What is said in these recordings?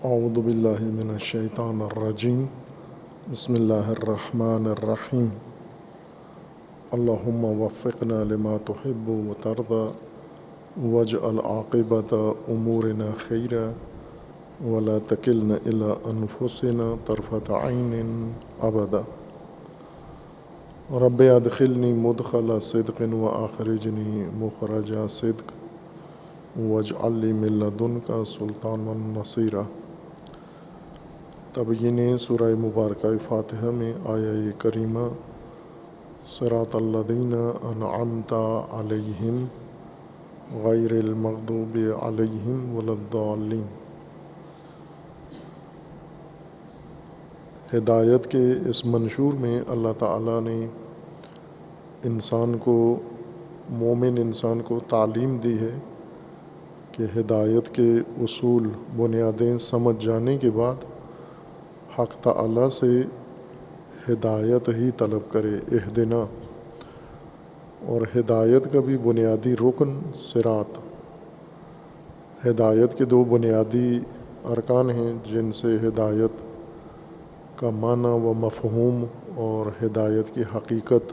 اعوذ باللہ من الشیطان الرجیم بسم اللہ الرحمن الرحیم اللہم وفقنا لما تحب وترضى واجعل عاقبۃ امورنا خیرا ولا تکلنا الی انفسنا طرفۃ عین ابدا رب ادخلنی مدخل صدق واخرجنی مخرج صدق واجعل لی من لدنک سلطانا نصیرا۔ تبیین سورہ مبارکہ فاتحہ میں آیہ کریمہ صراط الذین انعمت علیہم غیر المغضوب علیہم ولا الضالین۔ ہدایت کے اس منشور میں اللہ تعالیٰ نے مومن انسان کو تعلیم دی ہے کہ ہدایت کے اصول بنیادیں سمجھ جانے کے بعد حق تعالیٰ سے ہدایت ہی طلب کرے، اہدنا۔ اور ہدایت کا بھی بنیادی رکن صراط۔ ہدایت کے دو بنیادی ارکان ہیں جن سے ہدایت کا معنی و مفہوم اور ہدایت کی حقیقت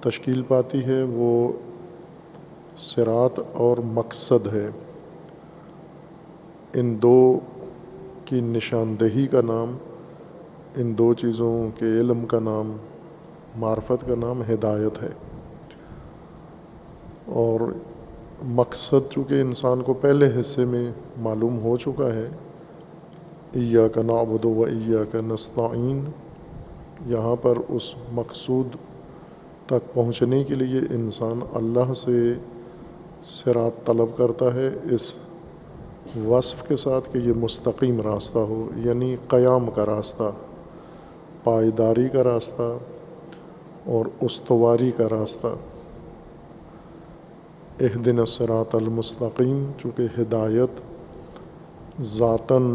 تشکیل پاتی ہے، وہ صراط اور مقصد ہے۔ ان دو کی نشاندہی کا نام، ان دو چیزوں کے علم کا نام، معرفت کا نام ہدایت ہے۔ اور مقصد چونکہ انسان کو پہلے حصے میں معلوم ہو چکا ہے، ایاک نعبد و ایاک نستعین، یہاں پر اس مقصود تک پہنچنے کے لیے انسان اللہ سے صراط طلب کرتا ہے، اس وصف کے ساتھ کہ یہ مستقیم راستہ ہو، یعنی قیام کا راستہ، پائیداری کا راستہ اور استواری کا راستہ۔ اہدنا الصراط المستقیم، چونکہ ہدایت ذاتاً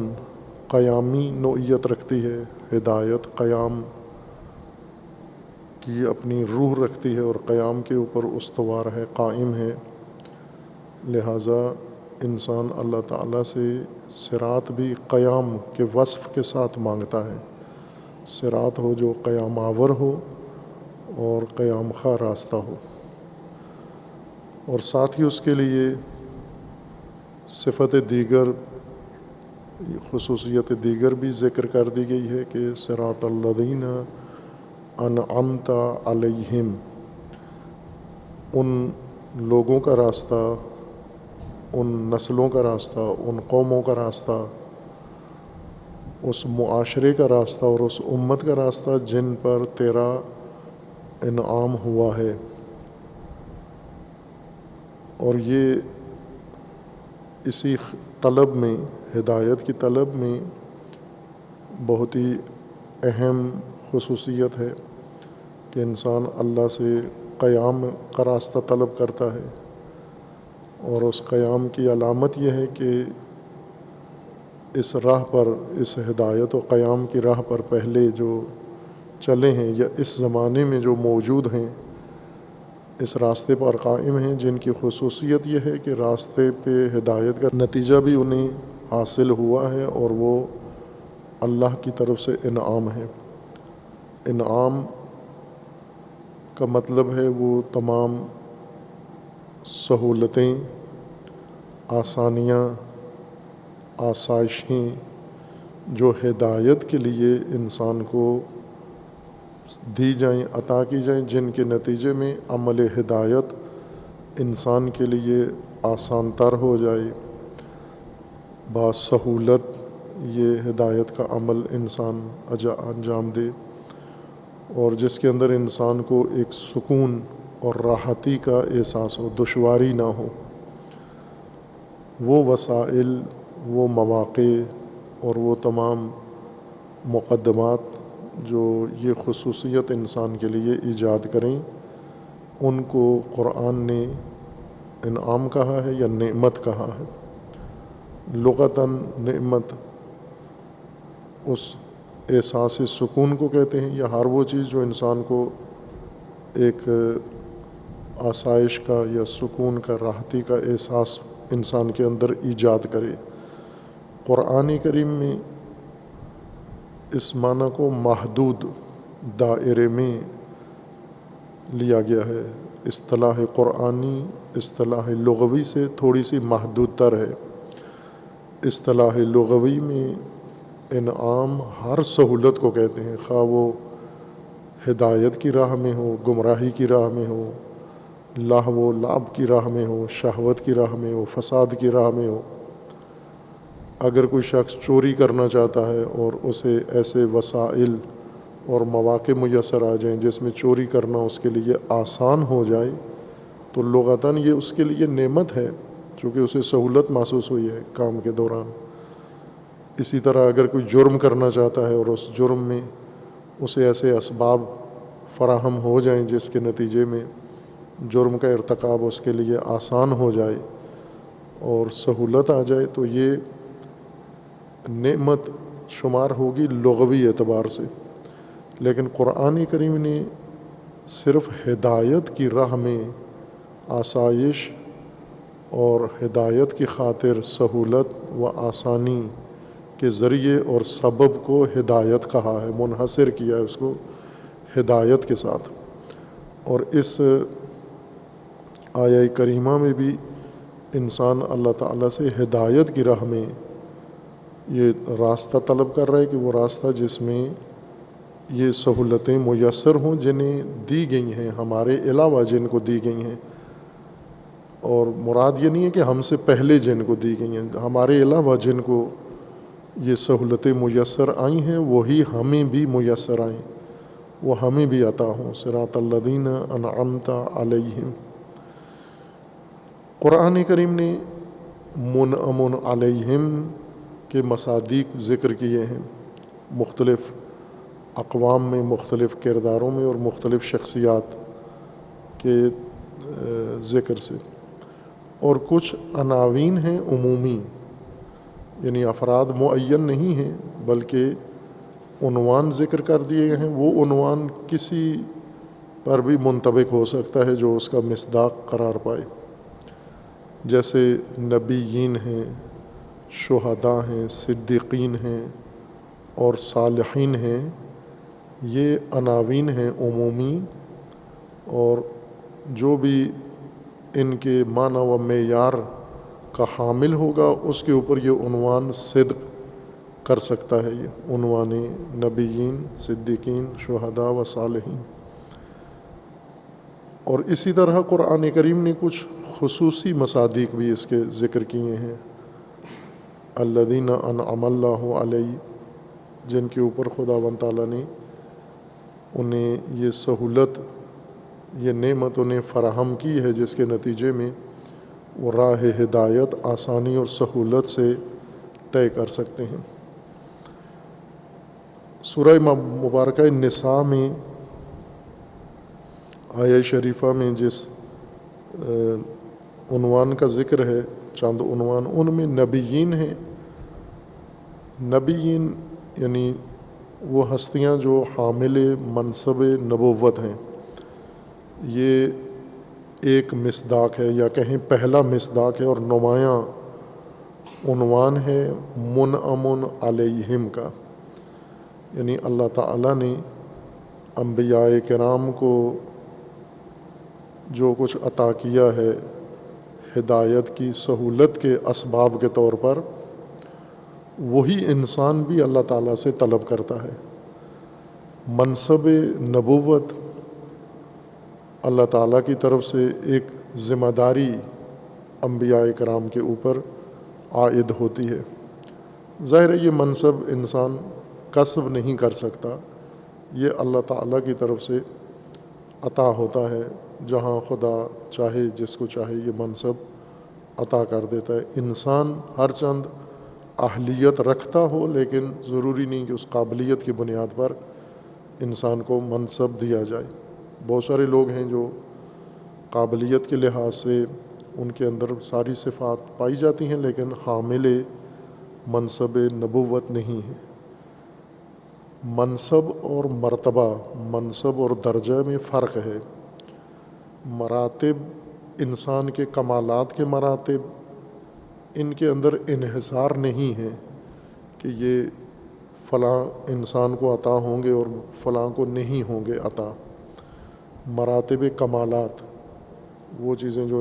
قیامی نوعیت رکھتی ہے، ہدایت قیام کی اپنی روح رکھتی ہے اور قیام کے اوپر استوار ہے، قائم ہے، لہٰذا انسان اللہ تعالیٰ سے صراط بھی قیام کے وصف کے ساتھ مانگتا ہے، صراط ہو جو قیام آور ہو اور قیام خواہ راستہ ہو۔ اور ساتھ ہی اس کے لیے صفت دیگر، خصوصیت دیگر بھی ذکر کر دی گئی ہے کہ صراط الذین انعمت علیہم، ان لوگوں کا راستہ، ان نسلوں کا راستہ، ان قوموں کا راستہ، اس معاشرے کا راستہ اور اس امت کا راستہ جن پر تیرا انعام ہوا ہے۔ اور یہ اسی طلب میں، ہدایت کی طلب میں بہت ہی اہم خصوصیت ہے کہ انسان اللہ سے قیام کا راستہ طلب کرتا ہے، اور اس قیام کی علامت یہ ہے کہ اس راہ پر، اس ہدایت و قیام کی راہ پر پہلے جو چلے ہیں یا اس زمانے میں جو موجود ہیں، اس راستے پر قائم ہیں، جن کی خصوصیت یہ ہے کہ راستے پہ ہدایت کا نتیجہ بھی انہیں حاصل ہوا ہے، اور وہ اللہ کی طرف سے انعام ہے۔ انعام کا مطلب ہے وہ تمام سہولتیں، آسانیاں، آسائشیں جو ہدایت کے لیے انسان کو دی جائیں، عطا کی جائیں، جن کے نتیجے میں عمل ہدایت انسان کے لیے آسان تر ہو جائے، باسہولت یہ ہدایت کا عمل انسان انجام دے، اور جس کے اندر انسان کو ایک سکون اور راحتی کا احساس ہو، دشواری نہ ہو، وہ وسائل، وہ مواقع اور وہ تمام مقدمات جو یہ خصوصیت انسان کے لیے ایجاد کریں، ان کو قرآن نے انعام کہا ہے یا نعمت کہا ہے۔ لغتاً نعمت اس احساس سکون کو کہتے ہیں، یا ہر وہ چیز جو انسان کو ایک آسائش کا یا سکون کا، راحتی کا احساس انسان کے اندر ایجاد کرے۔ قرآن کریم میں اس معنی کو محدود دائرے میں لیا گیا ہے. اصطلاح قرآنی اصطلاح لغوی سے تھوڑی سی محدود تر ہے. اصطلاح لغوی میں انعام ہر سہولت کو کہتے ہیں، خواہ وہ ہدایت کی راہ میں ہو، گمراہی کی راہ میں ہو، لہو و لعب کی راہ میں ہو، شہوت کی راہ میں ہو، فساد کی راہ میں ہو. اگر کوئی شخص چوری کرنا چاہتا ہے اور اسے ایسے وسائل اور مواقع میسر آ جائیں جس میں چوری کرنا اس کے لیے آسان ہو جائے، تو لغتاً یہ اس کے لیے نعمت ہے، چونکہ اسے سہولت محسوس ہوئی ہے کام کے دوران. اسی طرح اگر کوئی جرم کرنا چاہتا ہے اور اس جرم میں اسے ایسے اسباب فراہم ہو جائیں جس کے نتیجے میں جرم کا ارتکاب اس کے لیے آسان ہو جائے اور سہولت آ جائے، تو یہ نعمت شمار ہوگی لغوی اعتبار سے. لیکن قرآن کریم نے صرف ہدایت کی راہ میں آسائش اور ہدایت کی خاطر سہولت و آسانی کے ذریعے اور سبب کو ہدایت کہا ہے، منحصر کیا ہے اس کو ہدایت کے ساتھ. اور اس آیہ کریمہ میں بھی انسان اللہ تعالیٰ سے ہدایت کی راہ میں یہ راستہ طلب کر رہا ہے کہ وہ راستہ جس میں یہ سہولتیں میسر ہوں جنہیں دی گئی ہیں، ہمارے علاوہ جن کو دی گئی ہیں. اور مراد یہ نہیں ہے کہ ہم سے پہلے جن کو دی گئی ہیں، ہمارے علاوہ جن کو یہ سہولتیں میسر آئی ہیں وہی ہمیں بھی میسر آئیں، وہ ہمیں بھی عطا ہوں. صراط الذین انعمت علیہم. قرآن کریم نے منعم علیہم کے مصادیق ذکر کیے ہیں، مختلف اقوام میں، مختلف کرداروں میں اور مختلف شخصیات کے ذکر سے. اور کچھ عناوین ہیں عمومی، یعنی افراد معین نہیں ہیں بلکہ عنوان ذکر کر دیے گئے ہیں. وہ عنوان کسی پر بھی منطبق ہو سکتا ہے جو اس کا مصداق قرار پائے، جیسے نبیین ہیں، شہداء ہیں، صدیقین ہیں اور صالحین ہیں. یہ عناوین ہیں عمومی، اور جو بھی ان کے معنی و معیار کا حامل ہوگا اس کے اوپر یہ عنوان صدق کر سکتا ہے. یہ عنوان نبیین، صدیقین، شہداء و صالحین. اور اسی طرح قرآن کریم نے کچھ خصوصی مصادیق بھی اس کے ذکر کیے ہیں. الذین انعم اللہ علیہ، جن کے اوپر خداوند تعالیٰ نے انہیں یہ سہولت، یہ نعمت انہیں فراہم کی ہے جس کے نتیجے میں وہ راہ ہدایت آسانی اور سہولت سے طے کر سکتے ہیں. سورہ مبارکہ نساء میں آیہ شریفہ میں جس عنوان کا ذکر ہے، چند عنوان، ان میں نبیین ہیں. نبیین یعنی وہ ہستیاں جو حامل منصب نبوت ہیں. یہ ایک مصداق ہے، یا کہیں پہلا مصداق ہے اور نمایاں عنوان ہے منعم علیہم کا. یعنی اللہ تعالیٰ نے انبیاء کرام کو جو کچھ عطا کیا ہے ہدایت کی سہولت کے اسباب کے طور پر، وہی انسان بھی اللہ تعالیٰ سے طلب کرتا ہے. منصب نبوت اللہ تعالیٰ کی طرف سے ایک ذمہ داری انبیاء کرام کے اوپر عائد ہوتی ہے. ظاہر ہے یہ منصب انسان کسب نہیں کر سکتا، یہ اللہ تعالیٰ کی طرف سے عطا ہوتا ہے. جہاں خدا چاہے جس کو چاہے یہ منصب عطا کر دیتا ہے. انسان ہر چند اہلیت رکھتا ہو، لیکن ضروری نہیں کہ اس قابلیت کی بنیاد پر انسان کو منصب دیا جائے. بہت سارے لوگ ہیں جو قابلیت کے لحاظ سے ان کے اندر ساری صفات پائی جاتی ہیں لیکن حامل منصب نبوت نہیں ہیں. منصب اور مرتبہ، منصب اور درجہ میں فرق ہے. مراتب، انسان کے کمالات کے مراتب، ان کے اندر انحصار نہیں ہے کہ یہ فلاں انسان کو عطا ہوں گے اور فلاں کو نہیں ہوں گے عطا. مراتب کمالات، وہ چیزیں جو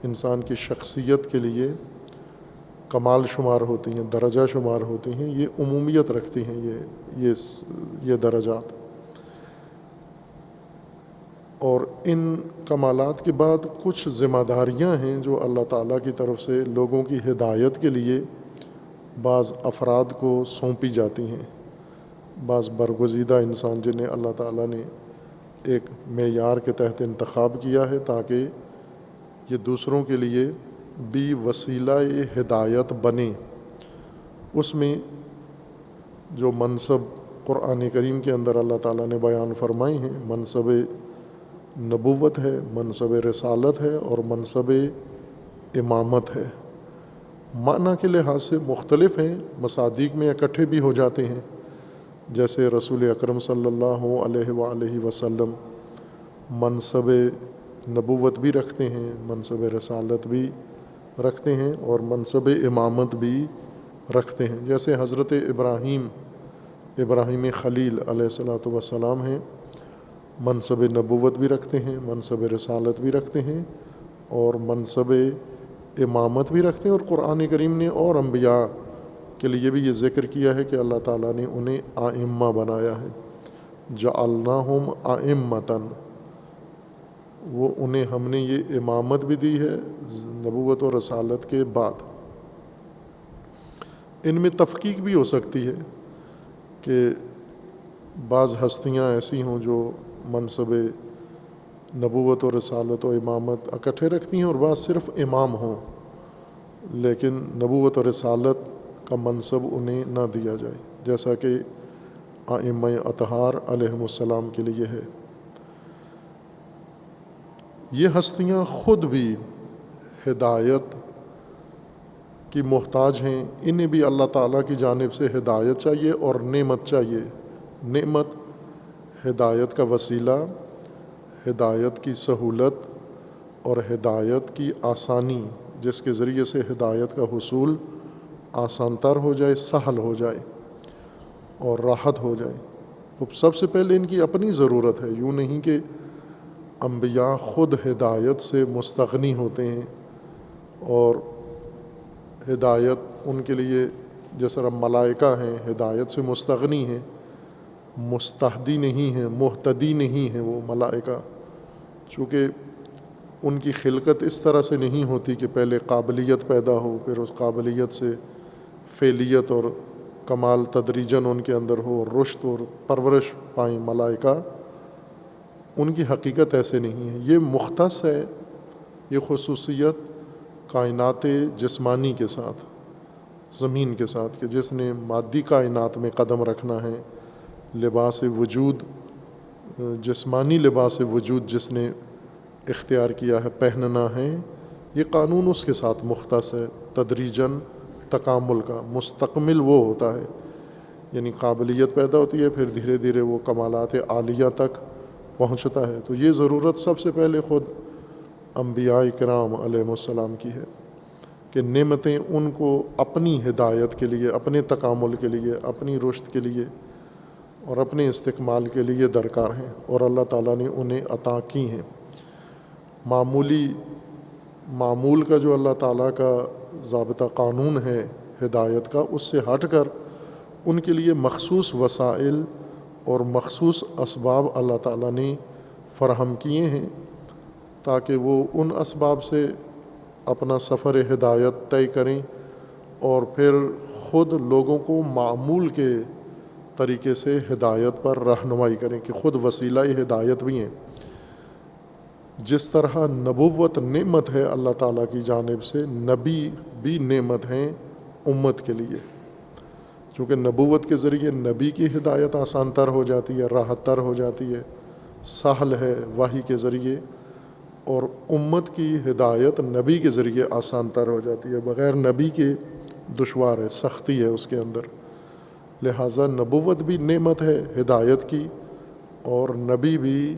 انسان کی شخصیت کے لیے کمال شمار ہوتی ہیں، درجہ شمار ہوتی ہیں، یہ عمومیت رکھتی ہیں یہ درجات. اور ان کمالات کے بعد کچھ ذمہ داریاں ہیں جو اللہ تعالیٰ کی طرف سے لوگوں کی ہدایت کے لیے بعض افراد کو سونپی جاتی ہیں. بعض برگزیدہ انسان جنہیں اللہ تعالیٰ نے ایک معیار کے تحت انتخاب کیا ہے تاکہ یہ دوسروں کے لیے بھی وسیلہ ہدایت بنے. اس میں جو منصب قرآن کریم کے اندر اللہ تعالیٰ نے بیان فرمائے ہیں، منصب نبوت ہے، منصب رسالت ہے اور منصب امامت ہے. معنی کے لحاظ سے مختلف ہیں، مصادیق میں اکٹھے بھی ہو جاتے ہیں. جیسے رسول اکرم صلی اللہ علیہ وآلہ وسلم منصب نبوت بھی رکھتے ہیں، منصب رسالت بھی رکھتے ہیں اور منصب امامت بھی رکھتے ہیں. جیسے حضرت ابراہیم خلیل علیہ الصلاۃ والسلام ہیں، منصب نبوت بھی رکھتے ہیں، منصب رسالت بھی رکھتے ہیں اور منصب امامت بھی رکھتے ہیں. اور قرآن کریم نے اور انبیاء کے لیے بھی یہ ذکر کیا ہے کہ اللہ تعالیٰ نے انہیں آئمہ بنایا ہے. جعلناہم ائمۃ، وہ انہیں ہم نے یہ امامت بھی دی ہے نبوت و رسالت کے بعد. ان میں تفکیک بھی ہو سکتی ہے کہ بعض ہستیاں ایسی ہوں جو منصب نبوت و رسالت و امامت اکٹھے رکھتی ہیں اور بعض صرف امام ہوں لیکن نبوت و رسالت کا منصب انہیں نہ دیا جائے، جیسا کہ ائمہ اطہار علیہم السلام کے لیے ہے. یہ ہستیاں خود بھی ہدایت کی محتاج ہیں، انہیں بھی اللہ تعالیٰ کی جانب سے ہدایت چاہیے اور نعمت چاہیے. نعمت ہدایت کا وسیلہ، ہدایت کی سہولت اور ہدایت کی آسانی، جس کے ذریعے سے ہدایت کا حصول آسان تر ہو جائے، سہل ہو جائے اور راحت ہو جائے. سب سے پہلے ان کی اپنی ضرورت ہے. یوں نہیں کہ انبیاء خود ہدایت سے مستغنی ہوتے ہیں اور ہدایت ان کے لیے جس طرح ملائکہ ہیں ہدایت سے مستغنی ہیں، مستہدی نہیں ہیں، مہتدی نہیں ہیں وہ ملائکہ، چونکہ ان کی خلقت اس طرح سے نہیں ہوتی کہ پہلے قابلیت پیدا ہو پھر اس قابلیت سے فعلیت اور کمال تدریجاً ان کے اندر ہو اور رشد اور پرورش پائیں. ملائکہ ان کی حقیقت ایسے نہیں ہے. یہ مختص ہے، یہ خصوصیت کائنات جسمانی کے ساتھ، زمین کے ساتھ، کہ جس نے مادی کائنات میں قدم رکھنا ہے، لباس وجود، جسمانی لباس وجود جس نے اختیار کیا ہے، پہننا ہے، یہ قانون اس کے ساتھ مختص ہے. تدریجاً تکامل کا مستقمل وہ ہوتا ہے، یعنی قابلیت پیدا ہوتی ہے پھر دھیرے دھیرے وہ کمالات عالیہ تک پہنچتا ہے. تو یہ ضرورت سب سے پہلے خود انبیاء کرام علیہ السلام کی ہے کہ نعمتیں ان کو اپنی ہدایت کے لیے، اپنے تکامل کے لیے، اپنی رشد کے لیے اور اپنے استکمال کے لیے درکار ہیں اور اللہ تعالیٰ نے انہیں عطا کی ہیں. معمول کا جو اللہ تعالیٰ کا ضابطہ قانون ہے ہدایت کا، اس سے ہٹ کر ان کے لیے مخصوص وسائل اور مخصوص اسباب اللہ تعالیٰ نے فراہم کیے ہیں تاکہ وہ ان اسباب سے اپنا سفر ہدایت طے کریں اور پھر خود لوگوں کو معمول کے طریقے سے ہدایت پر رہنمائی کریں کہ خود وسیلہ ہدایت بھی ہیں. جس طرح نبوت نعمت ہے اللہ تعالیٰ کی جانب سے، نبی بھی نعمت ہیں امت کے لیے، چونکہ نبوت کے ذریعے نبی کی ہدایت آسان تر ہو جاتی ہے، راحت تر ہو جاتی ہے، سہل ہے وحی کے ذریعے، اور امت کی ہدایت نبی کے ذریعے آسان تر ہو جاتی ہے، بغیر نبی کے دشوار ہے، سختی ہے اس کے اندر. لہٰذا نبوت بھی نعمت ہے ہدایت کی اور نبی بھی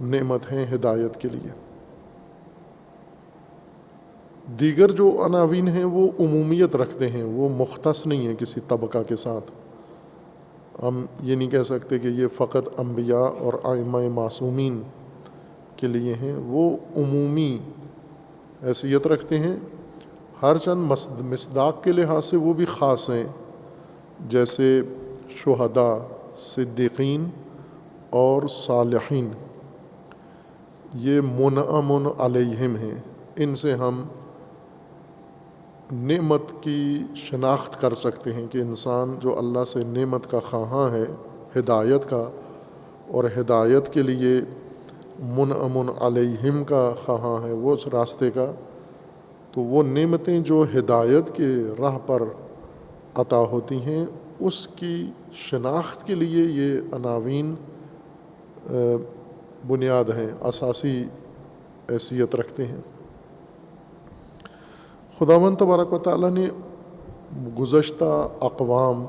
نعمت ہیں ہدایت کے لیے. دیگر جو عناوین ہیں وہ عمومیت رکھتے ہیں، وہ مختص نہیں ہیں کسی طبقہ کے ساتھ. ہم یہ نہیں کہہ سکتے کہ یہ فقط انبیاء اور ائمہ معصومین کے لیے ہیں، وہ عمومی حیثیت رکھتے ہیں. ہر چند مصداق کے لحاظ سے وہ بھی خاص ہیں، جیسے شہداء، صدیقین اور صالحین. یہ منعم علیہم ہیں، ان سے ہم نعمت کی شناخت کر سکتے ہیں کہ انسان جو اللہ سے نعمت کا خواہاں ہے، ہدایت کا، اور ہدایت کے لیے منعم علیہم کا خواہاں ہے، وہ اس راستے کا، تو وہ نعمتیں جو ہدایت کے راہ پر عطا ہوتی ہیں اس کی شناخت کے لیے یہ عناوین بنیاد ہیں، اساسی حیثیت رکھتے ہیں. خداوند تبارک و تعالیٰ نے گزشتہ اقوام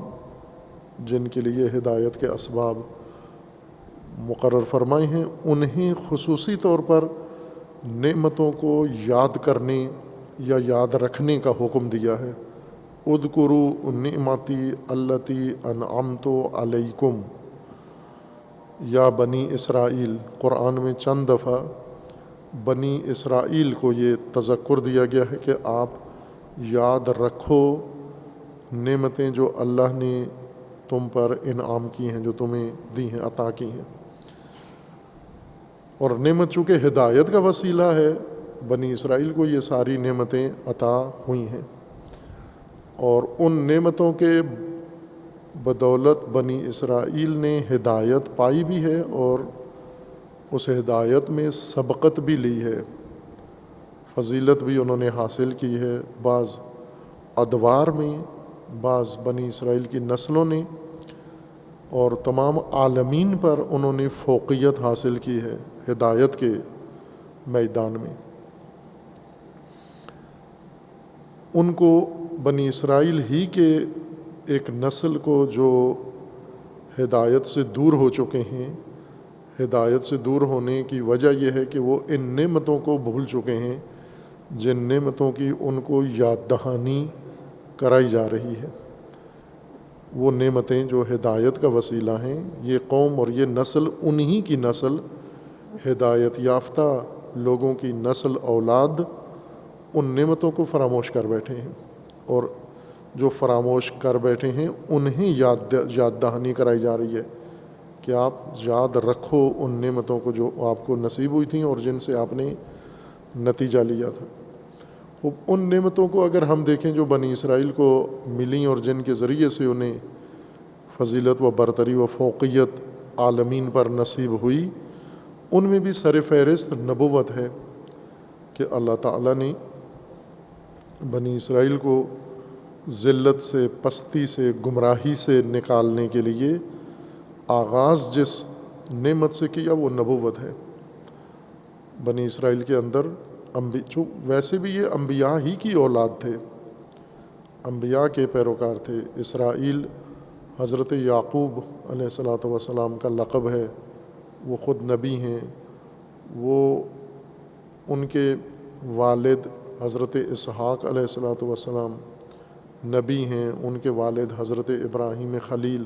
جن کے لیے ہدایت کے اسباب مقرر فرمائے ہیں، انہیں خصوصی طور پر نعمتوں کو یاد کرنے یا یاد رکھنے کا حکم دیا ہے. اذکروا نعمتی التی انعمت علیکم یا بنی اسرائیل. قرآن میں چند دفعہ بنی اسرائیل کو یہ تذکر دیا گیا ہے کہ آپ یاد رکھو نعمتیں جو اللہ نے تم پر انعام کی ہیں، جو تمہیں دی ہیں، عطا کی ہیں. اور نعمت چونکہ ہدایت کا وسیلہ ہے، بنی اسرائیل کو یہ ساری نعمتیں عطا ہوئی ہیں، اور ان نعمتوں کے بدولت بنی اسرائیل نے ہدایت پائی بھی ہے اور اس ہدایت میں سبقت بھی لی ہے، فضیلت بھی انہوں نے حاصل کی ہے. بعض ادوار میں بعض بنی اسرائیل کی نسلوں نے اور تمام عالمین پر انہوں نے فوقیت حاصل کی ہے ہدایت کے میدان میں. ان کو بنی اسرائیل ہی کے ایک نسل کو جو ہدایت سے دور ہو چکے ہیں، ہدایت سے دور ہونے کی وجہ یہ ہے کہ وہ ان نعمتوں کو بھول چکے ہیں جن نعمتوں کی ان کو یاد دہانی کرائی جا رہی ہے. وہ نعمتیں جو ہدایت کا وسیلہ ہیں، یہ قوم اور یہ نسل انہی کی نسل، ہدایت یافتہ لوگوں کی نسل اولاد ان نعمتوں کو فراموش کر بیٹھے ہیں، اور جو فراموش کر بیٹھے ہیں انہیں یاد دہانی کرائی جا رہی ہے کہ آپ یاد رکھو ان نعمتوں کو جو آپ کو نصیب ہوئی تھیں اور جن سے آپ نے نتیجہ لیا تھا. ان نعمتوں کو اگر ہم دیکھیں جو بنی اسرائیل کو ملیں اور جن کے ذریعے سے انہیں فضیلت و برتری و فوقیت عالمین پر نصیب ہوئی، ان میں بھی سر فہرست نبوت ہے کہ اللہ تعالیٰ نے بنی اسرائیل کو ذلت سے، پستی سے، گمراہی سے نکالنے کے لیے آغاز جس نعمت سے کیا وہ نبوت ہے. بنی اسرائیل کے اندر ویسے بھی یہ انبیاء ہی کی اولاد تھے، انبیاء کے پیروکار تھے. اسرائیل حضرت یعقوب علیہ الصلاۃ والسلام کا لقب ہے، وہ خود نبی ہیں. وہ ان کے والد حضرت اسحاق علیہ الصلاۃ والسلام نبی ہیں، ان کے والد حضرت ابراہیم خلیل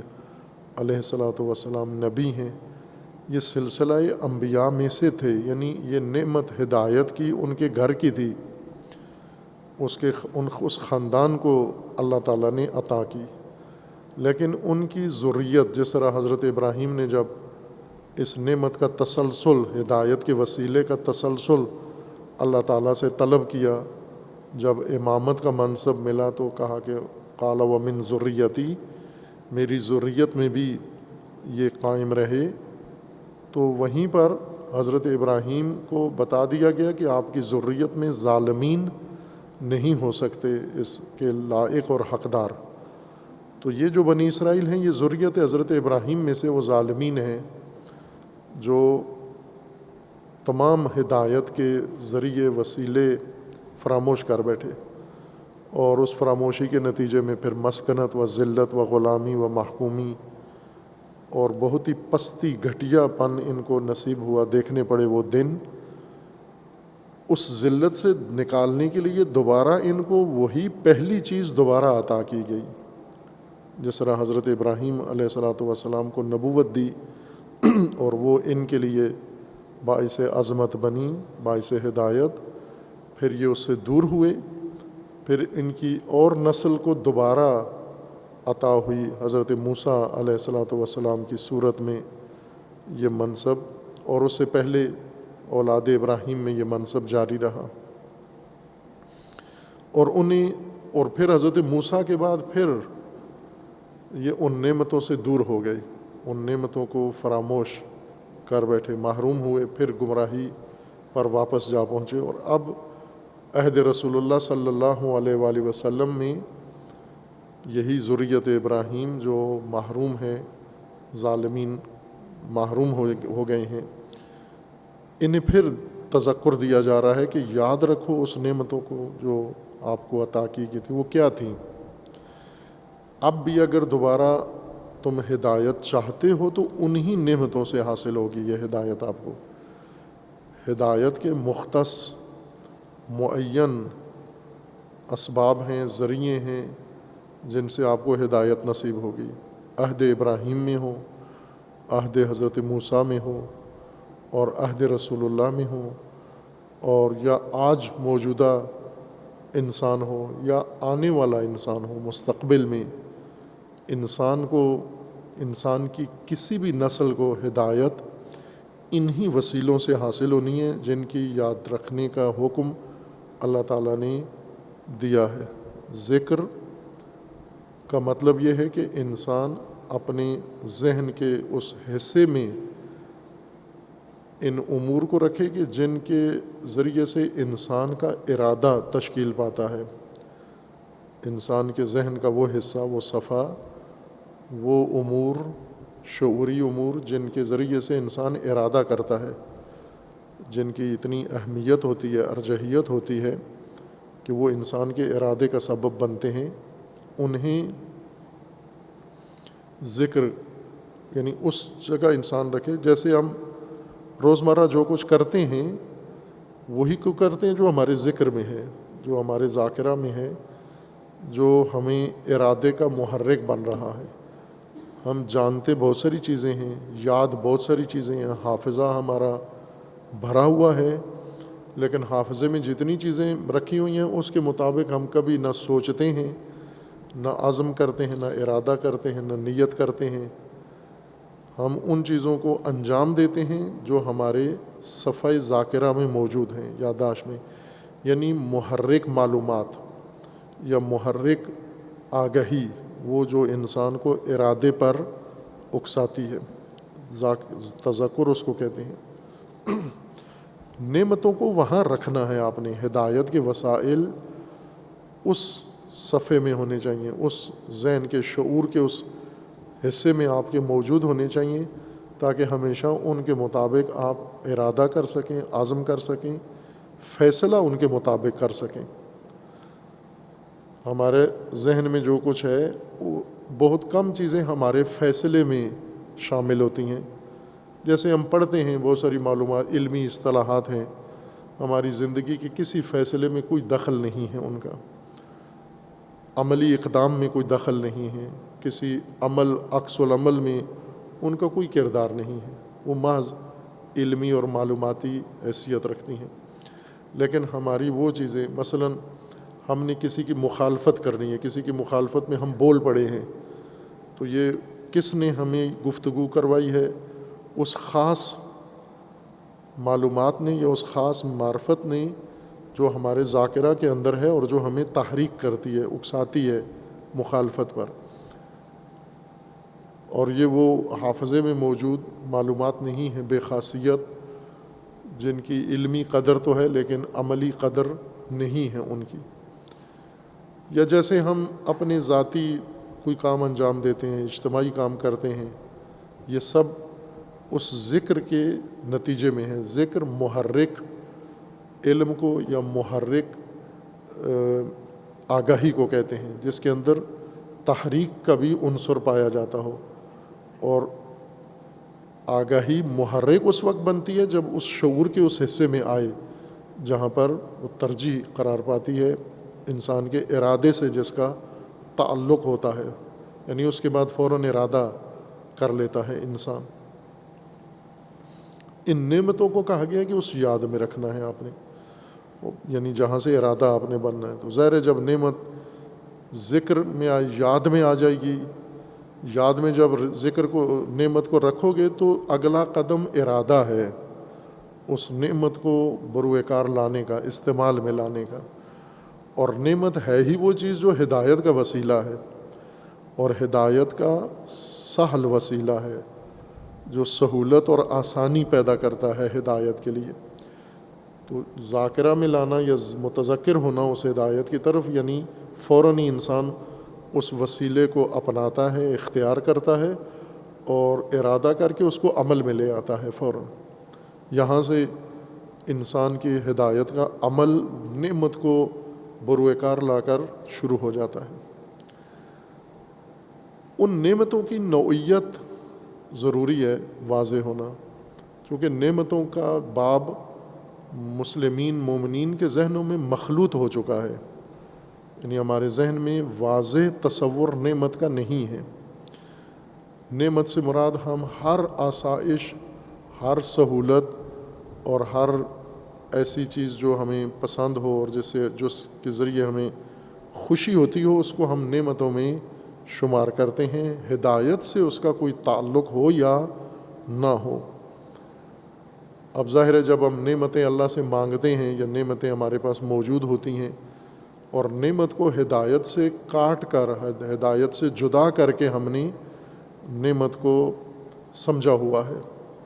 علیہ الصلاۃ والسلام نبی ہیں. یہ سلسلہ انبیاء میں سے تھے، یعنی یہ نعمت ہدایت کی ان کے گھر کی تھی، اس خاندان کو اللہ تعالیٰ نے عطا کی. لیکن ان کی ذریت، جس طرح حضرت ابراہیم نے جب اس نعمت کا تسلسل، ہدایت کے وسیلے کا تسلسل اللہ تعالیٰ سے طلب کیا، جب امامت کا منصب ملا تو کہا کہ قال ومن ذریتی، میری ذریت میں بھی یہ قائم رہے. تو وہیں پر حضرت ابراہیم کو بتا دیا گیا کہ آپ کی ذریت میں ظالمین نہیں ہو سکتے اس کے لائق اور حقدار. تو یہ جو بنی اسرائیل ہیں یہ ذریت حضرت ابراہیم میں سے وہ ظالمین ہیں جو تمام ہدایت کے ذریعے وسیلے فراموش کر بیٹھے، اور اس فراموشی کے نتیجے میں پھر مسکنت و ذلت و غلامی و محکومی اور بہت ہی پستی گھٹیا پن ان کو نصیب ہوا. دیکھنے پڑے وہ دن اس ذلت سے نکالنے کے لیے دوبارہ ان کو وہی پہلی چیز دوبارہ عطا کی گئی، جس طرح حضرت ابراہیم علیہ الصلاۃ والسلام کو نبوت دی اور وہ ان کے لیے باعث عظمت بنی، باعث ہدایت، پھر یہ اس سے دور ہوئے، پھر ان کی اور نسل کو دوبارہ عطا ہوئی حضرت موسیٰ علیہ الصلاۃ والسلام کی صورت میں یہ منصب، اور اس سے پہلے اولاد ابراہیم میں یہ منصب جاری رہا، اور پھر حضرت موسیٰ کے بعد پھر یہ ان نعمتوں سے دور ہو گئے، ان نعمتوں کو فراموش کر بیٹھے، محروم ہوئے، پھر گمراہی پر واپس جا پہنچے، اور اب عہد رسول اللہ صلی اللہ علیہ وآلہ وسلم میں یہی ذریت ابراہیم جو محروم ہیں، ظالمین محروم ہو گئے ہیں، انہیں پھر تذکر دیا جا رہا ہے کہ یاد رکھو اس نعمتوں کو جو آپ کو عطا کی گئی تھی، وہ کیا تھیں۔ اب بھی اگر دوبارہ تم ہدایت چاہتے ہو تو انہی نعمتوں سے حاصل ہوگی یہ ہدایت آپ کو۔ ہدایت کے مختص معین اسباب ہیں، ذریعے ہیں جن سے آپ کو ہدایت نصیب ہوگی، عہد ابراہیم میں ہو، عہد حضرت موسیٰ میں ہو، اور عہد رسول اللہ میں ہو، اور یا آج موجودہ انسان ہو یا آنے والا انسان ہو مستقبل میں، انسان کی کسی بھی نسل کو ہدایت انہی وسیلوں سے حاصل ہونی ہے جن کی یاد رکھنے کا حکم اللہ تعالیٰ نے دیا ہے۔ ذکر کا مطلب یہ ہے کہ انسان اپنے ذہن کے اس حصے میں ان امور کو رکھے کہ جن کے ذریعے سے انسان کا ارادہ تشکیل پاتا ہے، انسان کے ذہن کا وہ حصہ، وہ صفحہ، وہ امور، شعوری امور جن کے ذریعے سے انسان ارادہ کرتا ہے، جن کی اتنی اہمیت ہوتی ہے، ارجحیت ہوتی ہے کہ وہ انسان کے ارادے کا سبب بنتے ہیں، انہیں ذکر یعنی اس جگہ انسان رکھے۔ جیسے ہم روزمرہ جو کچھ کرتے ہیں وہی کو کرتے ہیں جو ہمارے ذکر میں ہے، جو ہمارے ذاکرہ میں ہے، جو ہمیں ارادے کا محرک بن رہا ہے۔ ہم جانتے بہت ساری چیزیں ہیں، یاد بہت ساری چیزیں ہیں، حافظہ ہمارا بھرا ہوا ہے، لیکن حافظے میں جتنی چیزیں رکھی ہوئی ہیں اس کے مطابق ہم کبھی نہ سوچتے ہیں، نہ عزم کرتے ہیں، نہ ارادہ کرتے ہیں، نہ نیت کرتے ہیں۔ ہم ان چیزوں کو انجام دیتے ہیں جو ہمارے صفحہ ذاکرہ میں موجود ہیں، یادداشت میں، یعنی محرک معلومات یا محرک آگہی، وہ جو انسان کو ارادے پر اکساتی ہے، تذکر اس کو کہتے ہیں۔ نعمتوں کو وہاں رکھنا ہے آپ نے، ہدایت کے وسائل اس صفحے میں ہونے چاہیے، اس ذہن کے شعور کے اس حصے میں آپ کے موجود ہونے چاہیے، تاکہ ہمیشہ ان کے مطابق آپ ارادہ کر سکیں، عزم کر سکیں، فیصلہ ان کے مطابق کر سکیں۔ ہمارے ذہن میں جو کچھ ہے وہ بہت کم چیزیں ہمارے فیصلے میں شامل ہوتی ہیں۔ جیسے ہم پڑھتے ہیں بہت ساری معلومات، علمی اصطلاحات ہیں، ہماری زندگی کے کسی فیصلے میں کوئی دخل نہیں ہے ان کا، عملی اقدام میں کوئی دخل نہیں ہے، کسی عمل عکس العمل میں ان کا کوئی کردار نہیں ہے، وہ محض علمی اور معلوماتی حیثیت رکھتی ہیں۔ لیکن ہماری وہ چیزیں، مثلاً ہم نے کسی کی مخالفت کرنی ہے، کسی کی مخالفت میں ہم بول پڑے ہیں، تو یہ کس نے ہمیں گفتگو کروائی ہے؟ اس خاص معلومات نے یا اس خاص معرفت نے جو ہمارے ذاکرہ کے اندر ہے اور جو ہمیں تحریک کرتی ہے، اکساتی ہے مخالفت پر۔ اور یہ وہ حافظے میں موجود معلومات نہیں ہیں بے خاصیت، جن کی علمی قدر تو ہے لیکن عملی قدر نہیں ہے ان کی۔ یا جیسے ہم اپنے ذاتی کوئی کام انجام دیتے ہیں، اجتماعی کام کرتے ہیں، یہ سب اس ذکر کے نتیجے میں ہے۔ ذکر محرک علم کو یا محرک آگاہی کو کہتے ہیں، جس کے اندر تحریک کا بھی عنصر پایا جاتا ہو، اور آگاہی محرک اس وقت بنتی ہے جب اس شعور کے اس حصے میں آئے، جہاں پر وہ ترجیح قرار پاتی ہے انسان کے ارادے سے جس کا تعلق ہوتا ہے، یعنی اس کے بعد فوراً ارادہ کر لیتا ہے انسان۔ ان نعمتوں کو کہا گیا کہ اس یاد میں رکھنا ہے آپ نے، یعنی جہاں سے ارادہ آپ نے بننا ہے۔ تو ظاہر ہے جب نعمت ذکر میں یاد میں آ جائے گی، یاد میں جب ذکر کو نعمت کو رکھو گے تو اگلا قدم ارادہ ہے اس نعمت کو بروئے کار لانے کا، استعمال میں لانے کا۔ اور نعمت ہے ہی وہ چیز جو ہدایت کا وسیلہ ہے، اور ہدایت کا سہل وسیلہ ہے جو سہولت اور آسانی پیدا کرتا ہے ہدایت کے لیے۔ تو ذاکرہ میں لانا یا متذکر ہونا اس ہدایت کی طرف، یعنی فوراً ہی انسان اس وسیلے کو اپناتا ہے، اختیار کرتا ہے اور ارادہ کر کے اس کو عمل میں لے آتا ہے فوراً۔ یہاں سے انسان کی ہدایت کا عمل نعمت کو بروئے کار لا کر شروع ہو جاتا ہے۔ ان نعمتوں کی نوعیت ضروری ہے واضح ہونا، کیونکہ نعمتوں کا باب مسلمین مومنین کے ذہنوں میں مخلوط ہو چکا ہے، یعنی ہمارے ذہن میں واضح تصور نعمت کا نہیں ہے۔ نعمت سے مراد ہم ہر آسائش، ہر سہولت اور ہر ایسی چیز جو ہمیں پسند ہو اور جس کے ذریعے ہمیں خوشی ہوتی ہو، اس کو ہم نعمتوں میں شمار کرتے ہیں، ہدایت سے اس کا کوئی تعلق ہو یا نہ ہو۔ اب ظاہر ہے جب ہم نعمتیں اللہ سے مانگتے ہیں یا نعمتیں ہمارے پاس موجود ہوتی ہیں اور نعمت کو ہدایت سے کاٹ کر، ہدایت سے جدا کر کے ہم نے نعمت کو سمجھا ہوا ہے،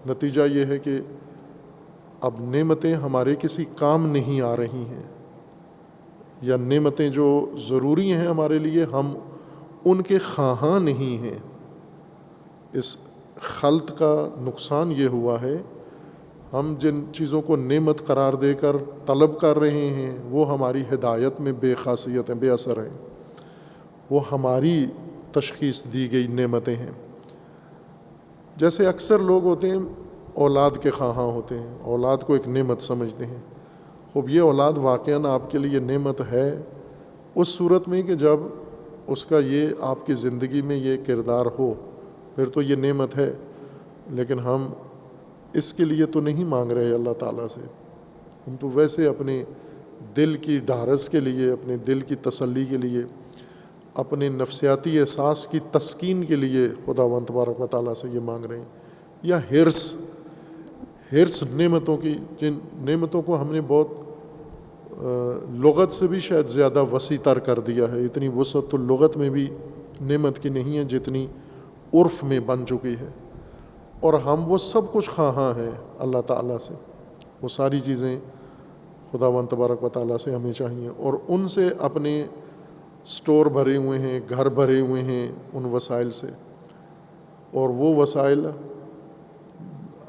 نتیجہ یہ ہے کہ اب نعمتیں ہمارے کسی کام نہیں آ رہی ہیں، یا نعمتیں جو ضروری ہیں ہمارے لیے ہم ان کے خواہاں نہیں ہیں۔ اس خلط کا نقصان یہ ہوا ہے، ہم جن چیزوں کو نعمت قرار دے کر طلب کر رہے ہیں وہ ہماری ہدایت میں بے خاصیت ہیں، بے اثر ہیں، وہ ہماری تشخیص دی گئی نعمتیں ہیں۔ جیسے اکثر لوگ ہوتے ہیں اولاد کے خواہاں ہوتے ہیں، اولاد کو ایک نعمت سمجھتے ہیں۔ خوب یہ اولاد واقعاً آپ کے لیے نعمت ہے اس صورت میں کہ جب اس کا یہ آپ کی زندگی میں یہ کردار ہو، پھر تو یہ نعمت ہے۔ لیکن ہم اس کے لیے تو نہیں مانگ رہے اللہ تعالیٰ سے، ہم تو ویسے اپنے دل کی ڈھارس کے لیے، اپنے دل کی تسلی کے لیے، اپنے نفسیاتی احساس کی تسکین کے لیے خداوند تبارک و تعالیٰ سے یہ مانگ رہے ہیں۔ یا حرص نعمتوں کی، جن نعمتوں کو ہم نے بہت لغت سے بھی شاید زیادہ وسیع تر کر دیا ہے، اتنی وسعت تو لغت میں بھی نعمت کی نہیں ہے جتنی عرف میں بن چکی ہے، اور ہم وہ سب کچھ خواہاں ہیں اللہ تعالیٰ سے۔ وہ ساری چیزیں خداوند تبارک و تعالیٰ سے ہمیں چاہیے، اور ان سے اپنے سٹور بھرے ہوئے ہیں، گھر بھرے ہوئے ہیں ان وسائل سے، اور وہ وسائل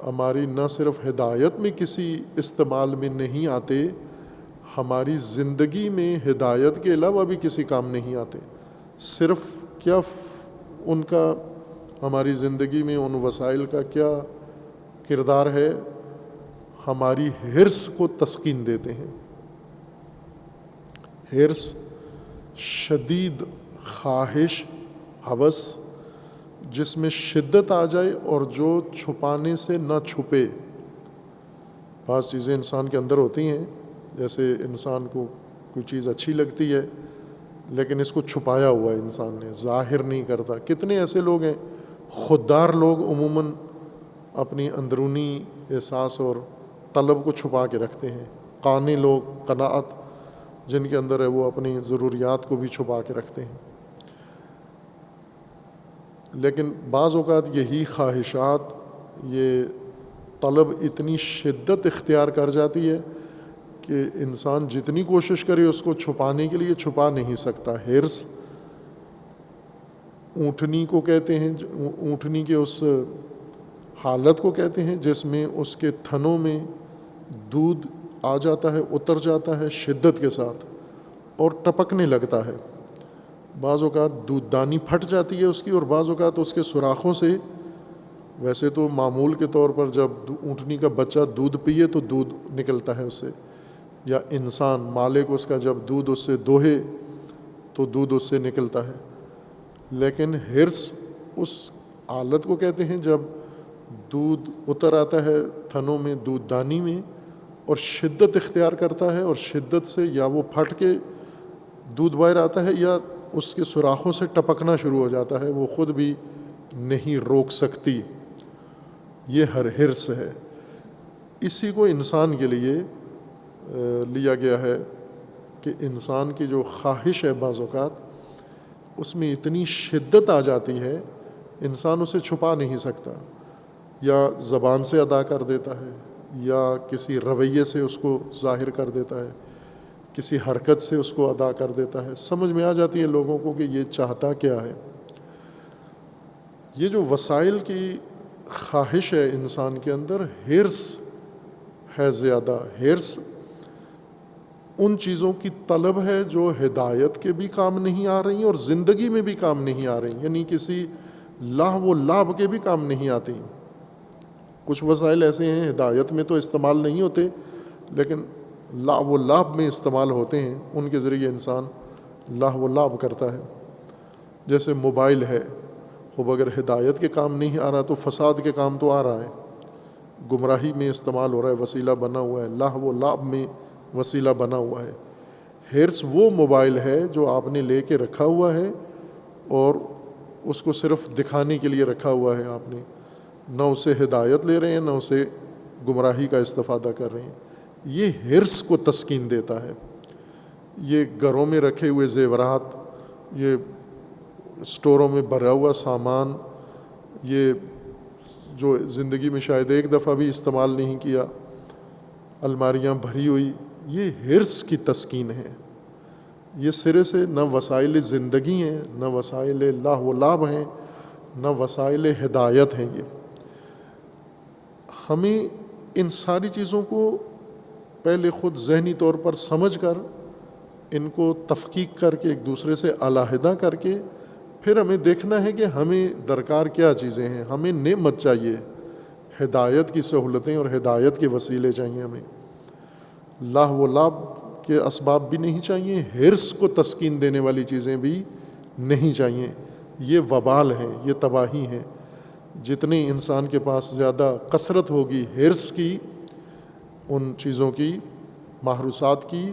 ہماری نہ صرف ہدایت میں کسی استعمال میں نہیں آتے، ہماری زندگی میں ہدایت کے علاوہ بھی کسی کام نہیں آتے۔ صرف کیا ان کا ہماری زندگی میں ان وسائل کا کیا کردار ہے؟ ہماری حرص کو تسکین دیتے ہیں۔ حرص شدید خواہش، ہوس، جس میں شدت آ جائے اور جو چھپانے سے نہ چھپے۔ بعض چیزیں انسان کے اندر ہوتی ہیں، جیسے انسان کو کوئی چیز اچھی لگتی ہے لیکن اس کو چھپایا ہوا ہے، انسان نے ظاہر نہیں کرتا۔ کتنے ایسے لوگ ہیں، خوددار لوگ عموماً اپنی اندرونی احساس اور طلب کو چھپا کے رکھتے ہیں۔ قانی لوگ، قناعت جن کے اندر ہے، وہ اپنی ضروریات کو بھی چھپا کے رکھتے ہیں۔ لیکن بعض اوقات یہی خواہشات، یہ طلب اتنی شدت اختیار کر جاتی ہے کہ انسان جتنی کوشش کرے اس کو چھپانے کے لیے چھپا نہیں سکتا۔ حرص اونٹنی کو کہتے ہیں، اونٹنی کے اس حالت کو کہتے ہیں جس میں اس کے تھنوں میں دودھ آ جاتا ہے، اتر جاتا ہے شدت کے ساتھ اور ٹپکنے لگتا ہے۔ بعض اوقات دودھ دانی پھٹ جاتی ہے اس کی، اور بعض اوقات اس کے سوراخوں سے، ویسے تو معمول کے طور پر جب اونٹنی کا بچہ دودھ پیے تو دودھ نکلتا ہے اس سے، یا انسان مالک اس کا جب دودھ اس سے دوہے تو دودھ اس سے نکلتا ہے، لیکن حرص اس حالت کو کہتے ہیں جب دودھ اتر آتا ہے تھنوں میں، دودھ دانی میں، اور شدت اختیار کرتا ہے، اور شدت سے یا وہ پھٹ کے دودھ باہر آتا ہے یا اس کے سوراخوں سے ٹپکنا شروع ہو جاتا ہے، وہ خود بھی نہیں روک سکتی. یہ ہر حرص ہے. اسی کو انسان کے لیے لیا گیا ہے کہ انسان کی جو خواہش ہے بعض اوقات اس میں اتنی شدت آ جاتی ہے انسان اسے چھپا نہیں سکتا، یا زبان سے ادا کر دیتا ہے، یا کسی رویے سے اس کو ظاہر کر دیتا ہے، کسی حرکت سے اس کو ادا کر دیتا ہے. سمجھ میں آ جاتی ہے لوگوں کو کہ یہ چاہتا کیا ہے. یہ جو وسائل کی خواہش ہے انسان کے اندر، حرص ہے زیادہ. حرص ان چیزوں کی طلب ہے جو ہدایت کے بھی کام نہیں آ رہی اور زندگی میں بھی کام نہیں آ رہی، یعنی کسی لاہ و لابھ کے بھی کام نہیں آتی. کچھ وسائل ایسے ہیں ہدایت میں تو استعمال نہیں ہوتے لیکن لاہ و لابھ میں استعمال ہوتے ہیں، ان کے ذریعے انسان لاہ و لابھ کرتا ہے. جیسے موبائل ہے، خوب اگر ہدایت کے کام نہیں آ رہا تو فساد کے کام تو آ رہا ہے، گمراہی میں استعمال ہو رہا ہے، وسیلہ بنا ہوا ہے، لاہ و لابھ میں وسیلہ بنا ہوا ہے. حرص وہ موبائل ہے جو آپ نے لے کے رکھا ہوا ہے اور اس کو صرف دکھانے کے لیے رکھا ہوا ہے، آپ نے نہ اسے ہدایت لے رہے ہیں نہ اسے گمراہی کا استفادہ کر رہے ہیں. یہ حرص کو تسکین دیتا ہے. یہ گھروں میں رکھے ہوئے زیورات، یہ اسٹوروں میں بھرا ہوا سامان، یہ جو زندگی میں شاید ایک دفعہ بھی استعمال نہیں کیا، الماریاں بھری ہوئی، یہ حرص کی تسکین ہے. یہ سرے سے نہ وسائل زندگی ہیں، نہ وسائل لاہ و لابھ ہیں، نہ وسائل ہدایت ہیں. یہ ہمیں ان ساری چیزوں کو پہلے خود ذہنی طور پر سمجھ کر، ان کو تفکیک کر کے ایک دوسرے سے علیحدہ کر کے پھر ہمیں دیکھنا ہے کہ ہمیں درکار کیا چیزیں ہیں. ہمیں نعمت چاہیے، ہدایت کی سہولتیں اور ہدایت کے وسیلے چاہیے. ہمیں لاہ و لابھ کے اسباب بھی نہیں چاہیے، حرص کو تسکین دینے والی چیزیں بھی نہیں چاہیے. یہ وبال ہیں، یہ تباہی ہیں. جتنی انسان کے پاس زیادہ کثرت ہوگی حرص کی، ان چیزوں کی، محروسات کی،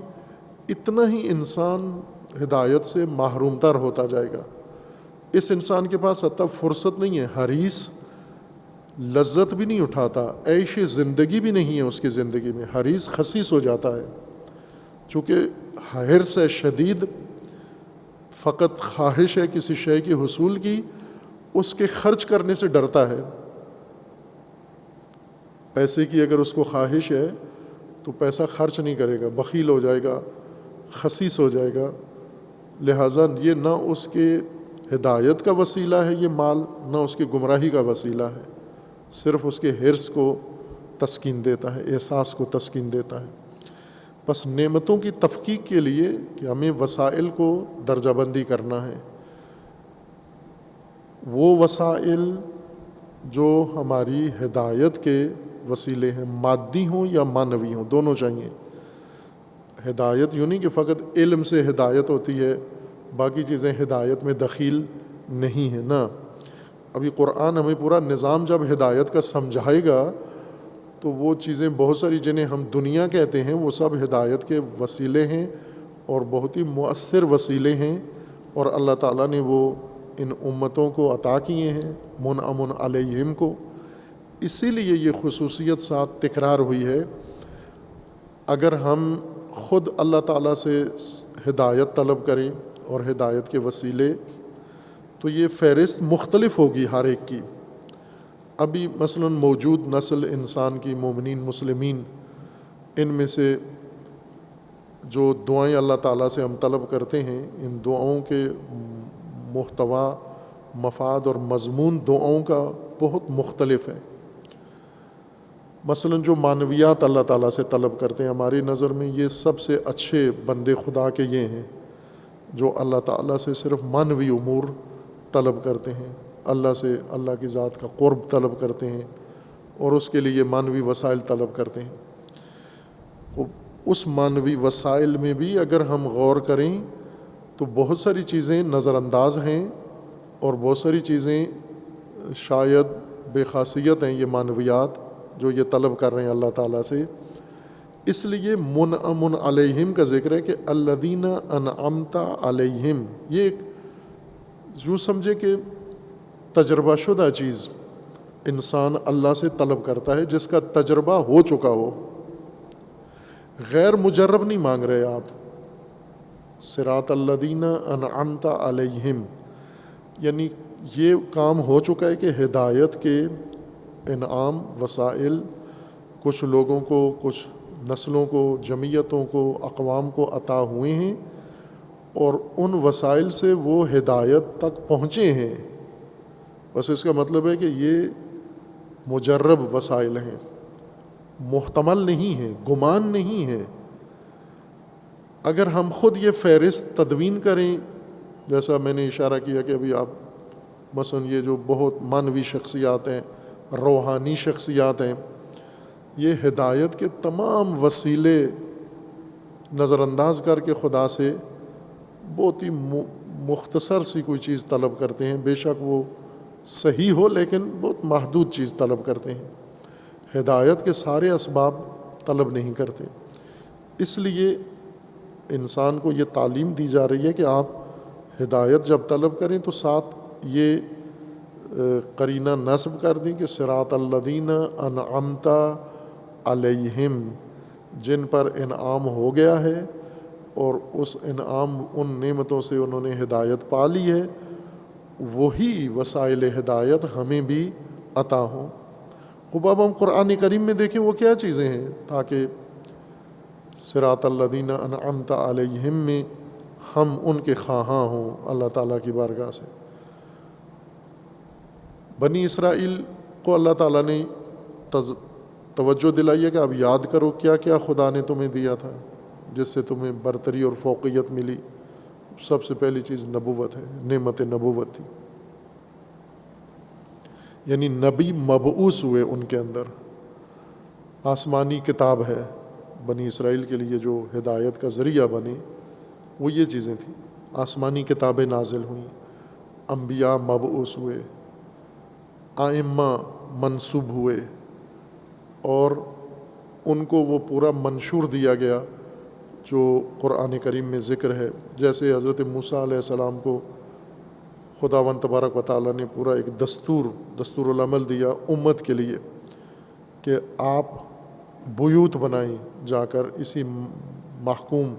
اتنا ہی انسان ہدایت سے محروم تر ہوتا جائے گا. اس انسان کے پاس حتی فرصت نہیں ہے، حریص لذت بھی نہیں اٹھاتا، عیش زندگی بھی نہیں ہے اس کی زندگی میں. حریص خسیس ہو جاتا ہے چونکہ حرص ہے شدید، فقط خواہش ہے کسی شے کے حصول کی، اس کے خرچ کرنے سے ڈرتا ہے. پیسے کی اگر اس کو خواہش ہے تو پیسہ خرچ نہیں کرے گا، بخیل ہو جائے گا، خسیس ہو جائے گا. لہٰذا یہ نہ اس کے ہدایت کا وسیلہ ہے یہ مال، نہ اس کی گمراہی کا وسیلہ ہے، صرف اس کے حرص کو تسکین دیتا ہے، احساس کو تسکین دیتا ہے. بس نعمتوں کی تفکیک کے لیے کہ ہمیں وسائل کو درجہ بندی کرنا ہے. وہ وسائل جو ہماری ہدایت کے وسیلے ہیں، مادی ہوں یا معنوی ہوں، دونوں چاہیے. ہدایت یوں نہیں کہ فقط علم سے ہدایت ہوتی ہے، باقی چیزیں ہدایت میں دخیل نہیں ہیں، نہ. ابھی قرآن ہمیں پورا نظام جب ہدایت کا سمجھائے گا تو وہ چیزیں بہت ساری جنہیں ہم دنیا کہتے ہیں وہ سب ہدایت کے وسیلے ہیں اور بہت ہی مؤثر وسیلے ہیں، اور اللہ تعالیٰ نے وہ ان امتوں کو عطا کیے ہیں، منعم علیہم کو. اسی لیے یہ خصوصیت ساتھ تکرار ہوئی ہے. اگر ہم خود اللہ تعالیٰ سے ہدایت طلب کریں اور ہدایت کے وسیلے، تو یہ فہرست مختلف ہوگی ہر ایک کی. ابھی مثلا موجود نسل انسان کی، مومنین مسلمین، ان میں سے جو دعائیں اللہ تعالیٰ سے ہم طلب کرتے ہیں، ان دعاؤں کے محتوا، مفاد اور مضمون دعاؤں کا بہت مختلف ہے. مثلا جو معنویات اللہ تعالیٰ سے طلب کرتے ہیں، ہماری نظر میں یہ سب سے اچھے بندے خدا کے یہ ہیں جو اللہ تعالیٰ سے صرف معنوی امور طلب کرتے ہیں، اللہ سے اللہ کی ذات کا قرب طلب کرتے ہیں اور اس کے لیے معنوی وسائل طلب کرتے ہیں. خوب اس معنوی وسائل میں بھی اگر ہم غور کریں تو بہت ساری چیزیں نظر انداز ہیں، اور بہت ساری چیزیں شاید بے خاصیت ہیں، یہ معنویات جو یہ طلب کر رہے ہیں اللہ تعالیٰ سے۔ اس لیے منعم علیہم کا ذکر ہے کہ الذین انعمت علیہم، یہ ایک یوں سمجھے کہ تجربہ شدہ چیز انسان اللہ سے طلب کرتا ہے، جس کا تجربہ ہو چکا ہو، غیر مجرب نہیں مانگ رہے آپ۔ صراط الذین انعمت علیہم یعنی یہ کام ہو چکا ہے کہ ہدایت کے انعام وسائل کچھ لوگوں کو، کچھ نسلوں کو، جمعیتوں کو، اقوام کو عطا ہوئے ہیں، اور ان وسائل سے وہ ہدایت تک پہنچے ہیں۔ بس اس کا مطلب ہے کہ یہ مجرب وسائل ہیں، محتمل نہیں ہیں، گمان نہیں ہے۔ اگر ہم خود یہ فہرست تدوین کریں، جیسا میں نے اشارہ کیا کہ ابھی آپ مثلا یہ جو بہت معنوی شخصیات ہیں، روحانی شخصیات ہیں، یہ ہدایت کے تمام وسیلے نظر انداز کر کے خدا سے بہت ہی مختصر سی کوئی چیز طلب کرتے ہیں، بے شک وہ صحیح ہو لیکن بہت محدود چیز طلب کرتے ہیں، ہدایت کے سارے اسباب طلب نہیں کرتے۔ اس لیے انسان کو یہ تعلیم دی جا رہی ہے کہ آپ ہدایت جب طلب کریں تو ساتھ یہ قرینہ نصب کر دیں کہ صراط الذین انعمت علیہم، جن پر انعام ہو گیا ہے اور اس انعام، ان نعمتوں سے انہوں نے ہدایت پا لی ہے، وہی وسائل ہدایت ہمیں بھی عطا ہوں۔ خوب اب ہم قرآن کریم میں دیکھیں وہ کیا چیزیں ہیں تاکہ صراط الذین انعمت علیہم میں ہم ان کے خواہاں ہوں اللہ تعالیٰ کی بارگاہ سے۔ بنی اسرائیل کو اللہ تعالیٰ نے توجہ دلائی ہے کہ اب یاد کرو کیا کیا خدا نے تمہیں دیا تھا جس سے تمہیں برتری اور فوقیت ملی۔ سب سے پہلی چیز نبوت ہے، نعمت نبوت تھی، یعنی نبی مبعوث ہوئے ان کے اندر، آسمانی کتاب ہے بنی اسرائیل کے لیے جو ہدایت کا ذریعہ بنے، وہ یہ چیزیں تھیں۔ آسمانی کتابیں نازل ہوئیں، انبیاء مبعوث ہوئے، ائمہ منصوب ہوئے، اور ان کو وہ پورا منشور دیا گیا جو قرآن کریم میں ذکر ہے۔ جیسے حضرت موسیٰ علیہ السلام کو خداوند تبارک و تعالیٰ نے پورا ایک دستور العمل دیا امت کے لیے کہ آپ بیوت بنائیں، جا کر اسی محکوم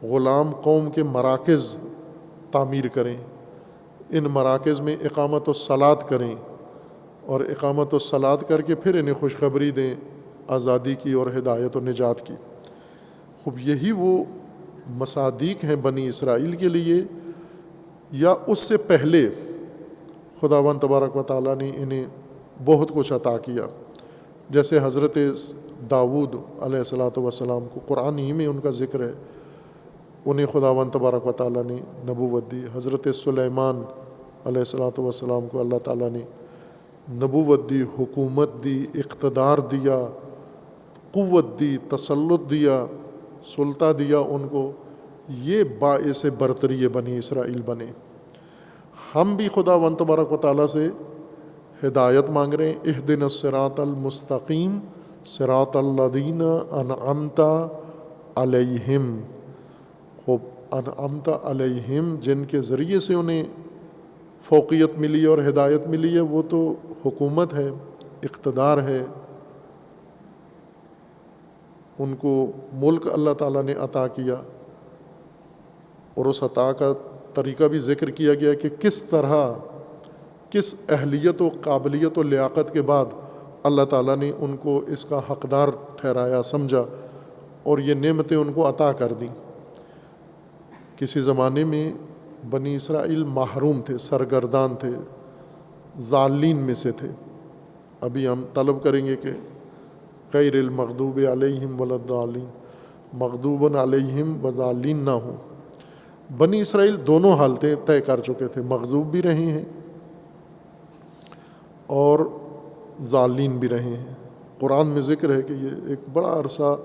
غلام قوم کے مراکز تعمیر کریں، ان مراکز میں اقامت الصلاۃ کریں، اور اقامت الصلاۃ کر کے پھر انہیں خوشخبری دیں آزادی کی اور ہدایت و نجات کی۔ خوب یہی وہ مصادیق ہیں بنی اسرائیل کے لیے، یا اس سے پہلے خداوند تبارک و تعالیٰ نے انہیں بہت کچھ عطا کیا۔ جیسے حضرت داؤد علیہ الصلاۃ والسلام کو قرآن ہی میں ان کا ذکر ہے، انہیں خداوند تبارک و تعالیٰ نے نبوت دی۔ حضرت سلیمان علیہ الصلاۃ والسلام کو اللہ تعالیٰ نے نبوت دی، حکومت دی، اقتدار دیا، قوت دی، تسلط دیا، سلطہ دیا ان کو۔ یہ باعث برتری بنی اسرائیل بنے۔ ہم بھی خداوند تبارک و تعالیٰ سے ہدایت مانگ رہے ہیں، اہدنا الصراط المستقیم صراط الذین انعمت علیہم۔ خوب انعمت علیہم جن کے ذریعے سے انہیں فوقیت ملی اور ہدایت ملی ہے، وہ تو حکومت ہے، اقتدار ہے، ان کو ملک اللہ تعالیٰ نے عطا کیا، اور اس عطا کا طریقہ بھی ذکر کیا گیا کہ کس طرح، کس اہلیت و قابلیت و لیاقت کے بعد اللہ تعالیٰ نے ان کو اس کا حقدار ٹھہرایا، سمجھا، اور یہ نعمتیں ان کو عطا کر دیں۔ کسی زمانے میں بنی اسرائیل محروم تھے، سرگردان تھے، ضالین میں سے تھے۔ ابھی ہم طلب کریں گے کہ غیر المغضوب علیہم ولا الضالین، مغضوب علیہم وضالین نہ ہوں۔ بنی اسرائیل دونوں حالتیں طے کر چکے تھے، مغضوب بھی رہے ہیں اور ضالین بھی رہے ہیں۔ قرآن میں ذکر ہے کہ یہ ایک بڑا عرصہ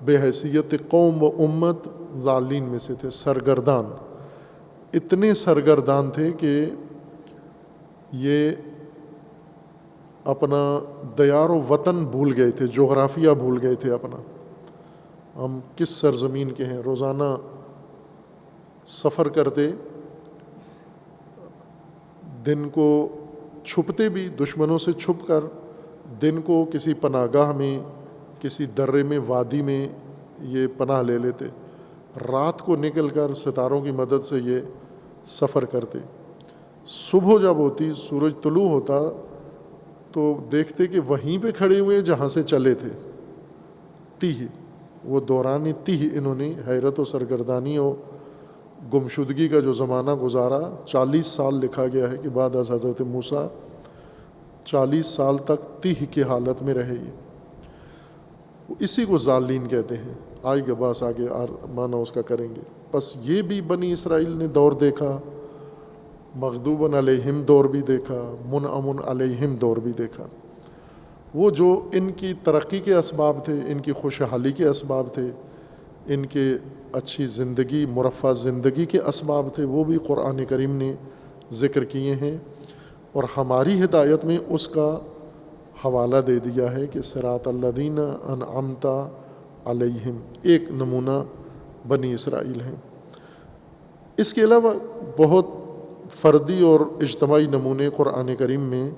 بے حیثیت قوم و امت ضالین میں سے تھے، سرگردان، اتنے سرگردان تھے کہ یہ اپنا دیار و وطن بھول گئے تھے، جغرافیہ بھول گئے تھے اپنا، ہم کس سرزمین کے ہیں۔ روزانہ سفر کرتے، دن کو چھپتے بھی دشمنوں سے چھپ کر، دن کو کسی پناہ گاہ میں، کسی درے میں، وادی میں یہ پناہ لے لیتے، رات کو نکل کر ستاروں کی مدد سے یہ سفر کرتے۔ صبح جب ہوتی، سورج طلوع ہوتا تو دیکھتے کہ وہیں پہ کھڑے ہوئے جہاں سے چلے تھے، تیہ، وہ دوران تیہ انہوں نے حیرت و سرگردانی و گمشدگی کا جو زمانہ گزارا، 40 سال لکھا گیا ہے کہ بعد از حضرت موسیٰ 40 سال تک تیہ کی حالت میں رہے۔ اسی کو ضالین کہتے ہیں، آئے گا باس آگے معنی اس کا کریں گے۔ بس یہ بھی بنی اسرائیل نے دور دیکھا، مغضوب علیہم دور بھی دیکھا، منعم علیہم دور بھی دیکھا۔ وہ جو ان کی ترقی کے اسباب تھے، ان کی خوشحالی کے اسباب تھے، ان کے اچھی زندگی، مرفہ زندگی کے اسباب تھے، وہ بھی قرآن کریم نے ذکر کیے ہیں، اور ہماری ہدایت میں اس کا حوالہ دے دیا ہے کہ صراط الذین انعمت علیہم ایک نمونہ بنی اسرائیل ہیں۔ اس کے علاوہ بہت فردی اور اجتماعی نمونے قرآن کریم میں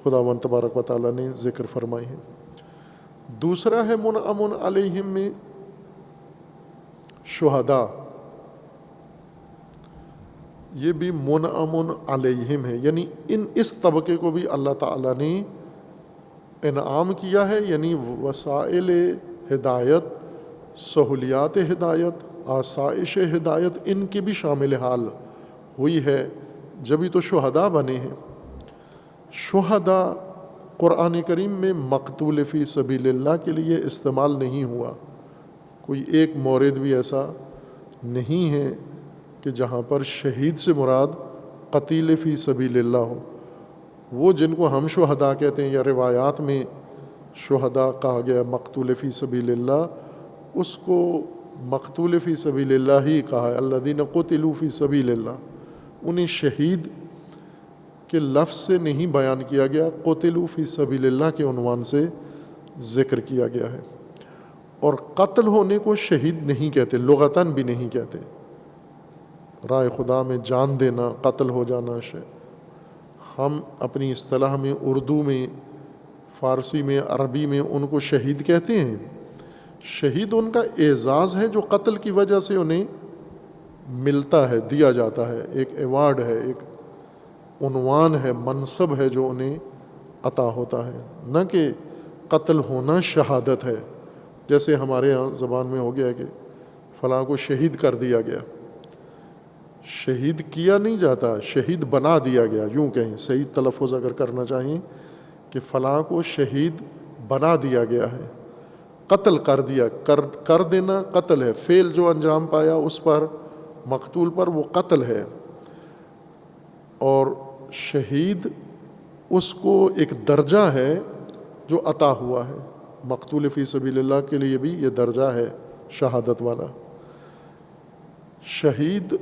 خداوند تبارک و تعالیٰ نے ذکر فرمائے ہیں۔ دوسرا ہے منعم علیہم میں شہداء، یہ بھی منعم علیہم ہے، یعنی اس طبقے کو بھی اللہ تعالیٰ نے انعام کیا ہے، یعنی وسائل ہدایت، سہولیات ہدایت، آسائش ہدایت ان کی بھی شامل حال ہوئی ہے، جبھی تو شہداء بنے ہیں۔ شہداء قرآن کریم میں مقتول فی سبیل اللہ کے لیے استعمال نہیں ہوا، کوئی ایک مورد بھی ایسا نہیں ہے کہ جہاں پر شہید سے مراد قتیل فی سبیل اللہ ہو۔ وہ جن کو ہم شہداء کہتے ہیں یا روایات میں شہداء کہا گیا مقتول فی سبیل اللہ، اس کو مقتول فی سبیل اللہ ہی کہا ہے، الذین قتلوا فی سبیل اللہ، انہیں شہید کے لفظ سے نہیں بیان کیا گیا، قتلوا فی سبیل اللہ کے عنوان سے ذکر کیا گیا ہے۔ اور قتل ہونے کو شہید نہیں کہتے، لغتاً بھی نہیں کہتے، راہ خدا میں جان دینا، قتل ہو جانا ہم اپنی اصطلاح میں، اردو میں، فارسی میں، عربی میں ان کو شہید کہتے ہیں۔ شہید ان کا اعزاز ہے جو قتل کی وجہ سے انہیں ملتا ہے، دیا جاتا ہے، ایک ایوارڈ ہے، ایک عنوان ہے، منصب ہے جو انہیں عطا ہوتا ہے، نہ کہ قتل ہونا شہادت ہے، جیسے ہمارے ہاں زبان میں ہو گیا ہے کہ فلاں کو شہید کر دیا گیا۔ شہید کیا نہیں جاتا، شہید بنا دیا گیا، یوں کہیں صحیح تلفظ اگر کرنا چاہیں کہ فلاں کو شہید بنا دیا گیا ہے، قتل کر دیا، کر دینا قتل ہے، فعل جو انجام پایا اس پر، مقتول پر، وہ قتل ہے۔ اور شہید اس کو ایک درجہ ہے جو عطا ہوا ہے، مقتول فی سبیل اللہ کے لیے بھی یہ درجہ ہے شہادت والا۔ شہید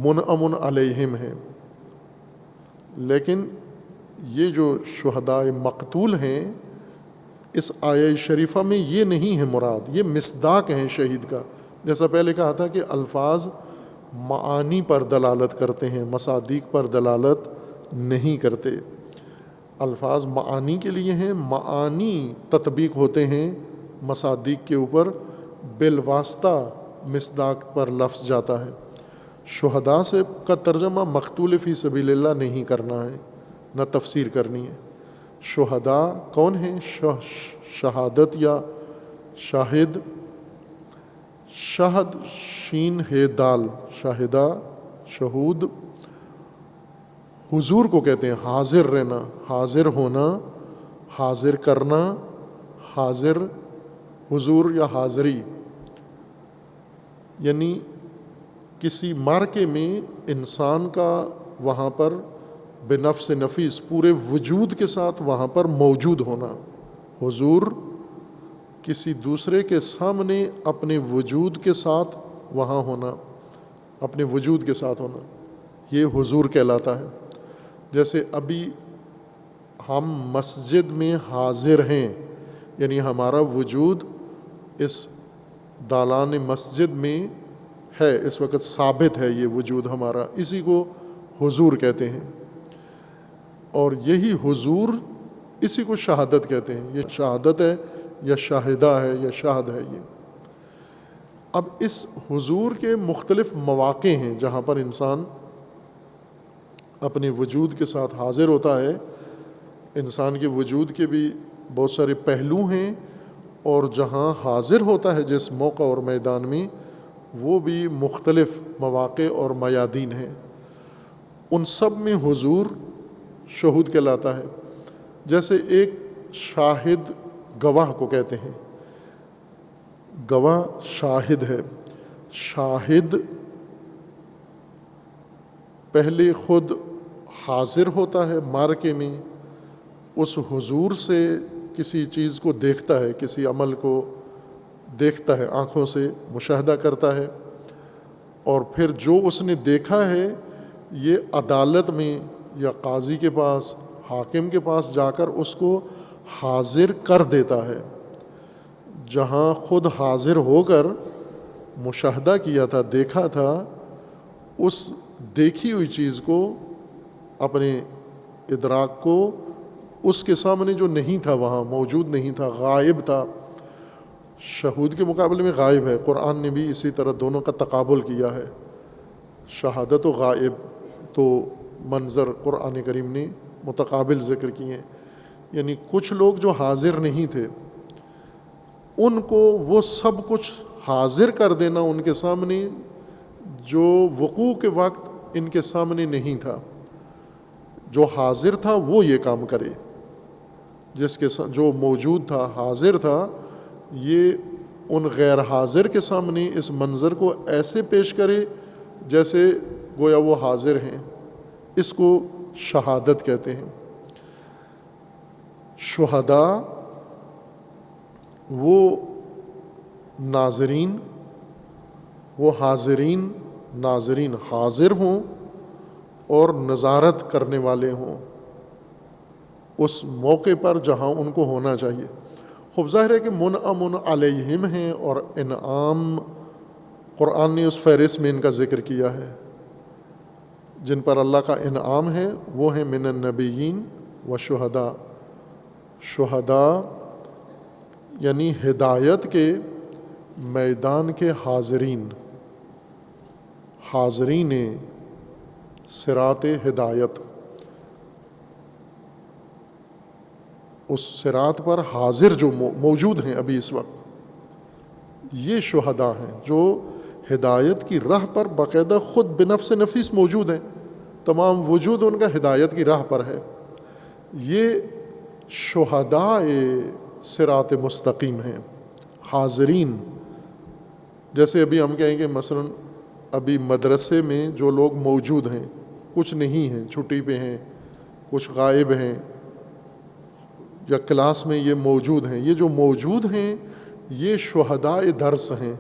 منعم علیہم ہیں، لیکن یہ جو شہداء مقتول ہیں اس آیہ شریفہ میں یہ نہیں ہے مراد، یہ مصداق ہیں شہید کا۔ جیسا پہلے کہا تھا کہ الفاظ معانی پر دلالت کرتے ہیں، مصادیق پر دلالت نہیں کرتے، الفاظ معانی کے لیے ہیں، معانی تطبیق ہوتے ہیں مصادیق کے اوپر، بالواسطہ مصداق پر لفظ جاتا ہے۔ شہداء سے کا ترجمہ مقتول فی سبیل اللہ نہیں کرنا ہے، نہ تفسیر کرنی ہے۔ شہداء کون ہیں؟ شہادت یا شاہد، شہد شین ہے دال، شاہدہ، شہود، حضور کو کہتے ہیں حاضر رہنا، حاضر ہونا، حاضر کرنا، حاضر، حضور یا حاضری، یعنی کسی مارکے میں انسان کا وہاں پر بنفس نفیس پورے وجود کے ساتھ وہاں پر موجود ہونا، حضور کسی دوسرے کے سامنے اپنے وجود کے ساتھ وہاں ہونا، اپنے وجود کے ساتھ ہونا، یہ حضور کہلاتا ہے۔ جیسے ابھی ہم مسجد میں حاضر ہیں، یعنی ہمارا وجود اس دالان مسجد میں ہے، اس وقت ثابت ہے یہ وجود ہمارا، اسی کو حضور کہتے ہیں۔ اور یہی حضور، اسی کو شہادت کہتے ہیں۔ یہ شہادت ہے یا شاہدہ ہے یا شاہد ہے یہ۔ اب اس حضور کے مختلف مواقع ہیں جہاں پر انسان اپنے وجود کے ساتھ حاضر ہوتا ہے۔ انسان کے وجود کے بھی بہت سارے پہلو ہیں، اور جہاں حاضر ہوتا ہے جس موقع اور میدان میں، وہ بھی مختلف مواقع اور میادین ہیں۔ ان سب میں حضور شہود کہلاتا ہے۔ جیسے ایک شاہد گواہ کو کہتے ہیں، گواہ شاہد ہے۔ شاہد پہلے خود حاضر ہوتا ہے معرکے میں، اس حضور سے کسی چیز کو دیکھتا ہے، کسی عمل کو دیکھتا ہے، آنکھوں سے مشاہدہ کرتا ہے، اور پھر جو اس نے دیکھا ہے یہ عدالت میں یا قاضی کے پاس، حاکم کے پاس جا کر اس کو حاضر کر دیتا ہے۔ جہاں خود حاضر ہو کر مشاہدہ کیا تھا، دیکھا تھا، اس دیکھی ہوئی چیز کو، اپنے ادراک کو، اس کے سامنے جو نہیں تھا، وہاں موجود نہیں تھا، غائب تھا۔ شہود کے مقابلے میں غائب ہے۔ قرآن نے بھی اسی طرح دونوں کا تقابل کیا ہے، شہادت و غائب، تو منظر قرآن کریم نے متقابل ذکر کیے ہیں۔ یعنی کچھ لوگ جو حاضر نہیں تھے، ان کو وہ سب کچھ حاضر کر دینا ان کے سامنے جو وقوع کے وقت ان کے سامنے نہیں تھا۔ جو حاضر تھا وہ یہ کام کرے، جس کے جو موجود تھا، حاضر تھا، یہ ان غیر حاضر کے سامنے اس منظر کو ایسے پیش کرے جیسے گویا وہ حاضر ہیں۔ اس کو شہادت کہتے ہیں۔ شہداء وہ ناظرین، وہ حاضرین، ناظرین حاضر ہوں اور نظارت کرنے والے ہوں اس موقع پر جہاں ان کو ہونا چاہیے۔ خوب ظاہر ہے کہ منعم علیہم ہیں، اور انعام قرآن نے اس فہرست میں ان کا ذکر کیا ہے۔ جن پر اللہ کا انعام ہے وہ ہیں من النبیین و شہداء۔ شہداء یعنی ہدایت کے میدان کے حاضرین، حاضرین صراط ہدایت، اس صراط پر حاضر جو موجود ہیں ابھی اس وقت، یہ شہداء ہیں جو ہدایت کی راہ پر باقاعدہ خود بنفس نفیس موجود ہیں، تمام وجود ان کا ہدایت کی راہ پر ہے۔ یہ شہداء صراط مستقیم ہیں، حاضرین۔ جیسے ابھی ہم کہیں کہ مثلا ابھی مدرسے میں جو لوگ موجود ہیں، کچھ نہیں ہیں، چھٹی پہ ہیں، کچھ غائب ہیں، یا کلاس میں یہ موجود ہیں، یہ جو موجود ہیں یہ شہداء درس ہیں۔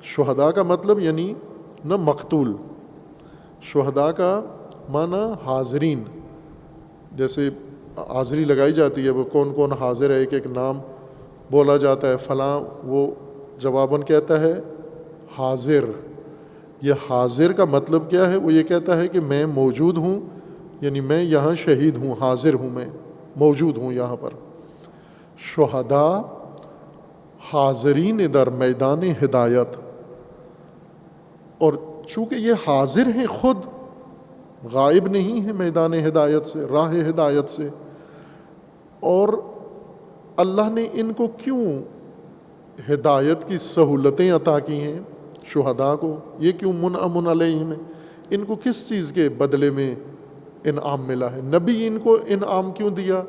شہداء کا مطلب یعنی نہ مقتول، شہداء کا معنی حاضرین۔ جیسے حاضری لگائی جاتی ہے، وہ کون کون حاضر ہے، ایک ایک نام بولا جاتا ہے، فلاں، وہ جواباً کہتا ہے حاضر۔ یہ حاضر کا مطلب کیا ہے؟ وہ یہ کہتا ہے کہ میں موجود ہوں، یعنی میں یہاں شہید ہوں، حاضر ہوں، میں موجود ہوں یہاں پر۔ شہداء حاضرین در میدان ہدایت، اور چونکہ یہ حاضر ہیں، خود غائب نہیں ہیں میدان ہدایت سے، راہ ہدایت سے، اور اللہ نے ان کو کیوں ہدایت کی سہولتیں عطا کی ہیں شہداء کو؟ یہ کیوں منعم علیہم ہیں؟ ان کو کس چیز کے بدلے میں انعام ملا ہے؟ نبی ان کو انعام کیوں دیا؟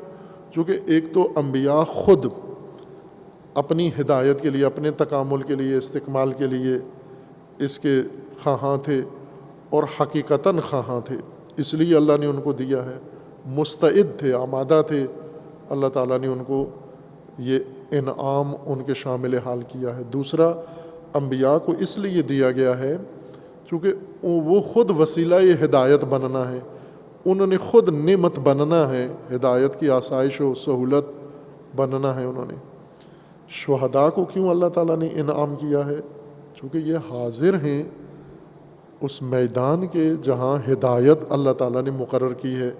چونکہ ایک تو انبیاء خود اپنی ہدایت کے لیے، اپنے تکامل کے لیے، استکمال کے لیے اس کے خواہاں تھے، اور حقیقتاً خواہاں تھے، اس لیے اللہ نے ان کو دیا ہے۔ مستعد تھے، آمادہ تھے، اللہ تعالیٰ نے ان کو یہ انعام ان کے شامل حال کیا ہے۔ دوسرا، انبیاء کو اس لیے دیا گیا ہے چونکہ وہ خود وسیلہ ہدایت بننا ہے، انہوں نے خود نعمت بننا ہے، ہدایت کی آسائش و سہولت بننا ہے انہوں نے۔ شہداء کو کیوں اللہ تعالیٰ نے انعام کیا ہے؟ چونکہ یہ حاضر ہیں اس میدان کے جہاں ہدایت اللہ تعالیٰ نے مقرر کی ہے،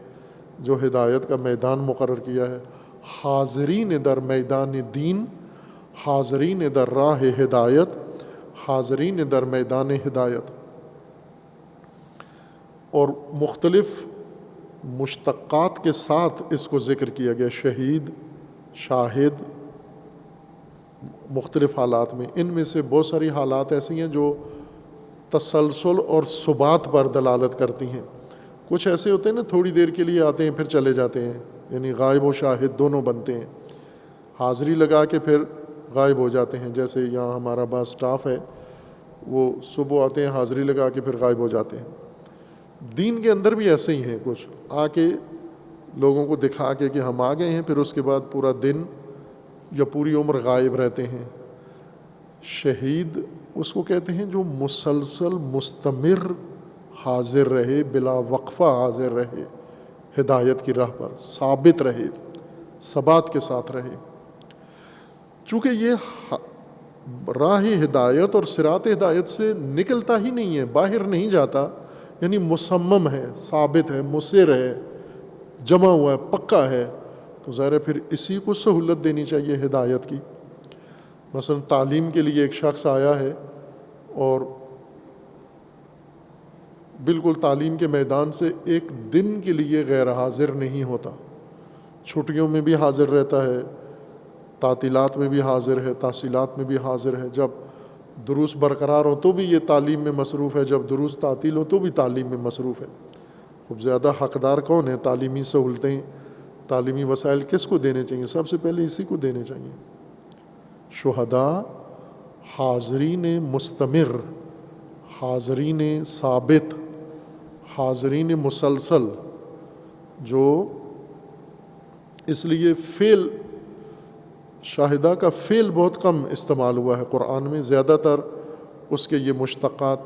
جو ہدایت کا میدان مقرر کیا ہے۔ حاضرین در میدان دین، حاضرین در راہ ہدایت، حاضرین در میدان ہدایت۔ اور مختلف مشتقات کے ساتھ اس کو ذکر کیا گیا، شہید، شاہد، مختلف حالات میں۔ ان میں سے بہت ساری حالات ایسی ہیں جو تسلسل اور ثبات پر دلالت کرتی ہیں۔ کچھ ایسے ہوتے ہیں نا، تھوڑی دیر کے لیے آتے ہیں پھر چلے جاتے ہیں، یعنی غائب و شاہد دونوں بنتے ہیں، حاضری لگا کے پھر غائب ہو جاتے ہیں۔ جیسے یہاں ہمارا بعض سٹاف ہے، وہ صبح آتے ہیں حاضری لگا کے پھر غائب ہو جاتے ہیں۔ دین کے اندر بھی ایسے ہی ہیں، کچھ آ کے لوگوں کو دکھا کے کہ ہم آ گئے ہیں، پھر اس کے بعد پورا دن یا پوری عمر غائب رہتے ہیں۔ شہید اس کو کہتے ہیں جو مسلسل مستمر حاضر رہے، بلا وقفہ حاضر رہے، ہدایت کی راہ پر ثابت رہے، ثبات کے ساتھ رہے۔ چونکہ یہ راہ ہدایت اور صراط ہدایت سے نکلتا ہی نہیں ہے، باہر نہیں جاتا، یعنی مصمم ہے، ثابت ہے، مصر ہے، جمع ہوا ہے، پکا ہے، تو ظاہر ہے پھر اسی کو سہولت دینی چاہیے ہدایت کی۔ مثلا تعلیم کے لیے ایک شخص آیا ہے اور بالکل تعلیم کے میدان سے ایک دن کے لیے غیر حاضر نہیں ہوتا، چھٹیوں میں بھی حاضر رہتا ہے، تعطیلات میں بھی حاضر ہے، تحصیلات میں بھی حاضر ہے، جب دروس برقرار ہو تو بھی یہ تعلیم میں مصروف ہے، جب دروس تعطیل ہو تو بھی تعلیم میں مصروف ہے۔ خوب زیادہ حقدار کون ہے؟ تعلیمی سہولتیں، تعلیمی وسائل کس کو دینے چاہیے؟ سب سے پہلے اسی کو دینے چاہیے۔ شہداء حاضرین مستمر، حاضرین ثابت، حاضرین مسلسل، جو اس لیے فعل شاہدہ کا فعل بہت کم استعمال ہوا ہے قرآن میں، زیادہ تر اس کے یہ مشتقات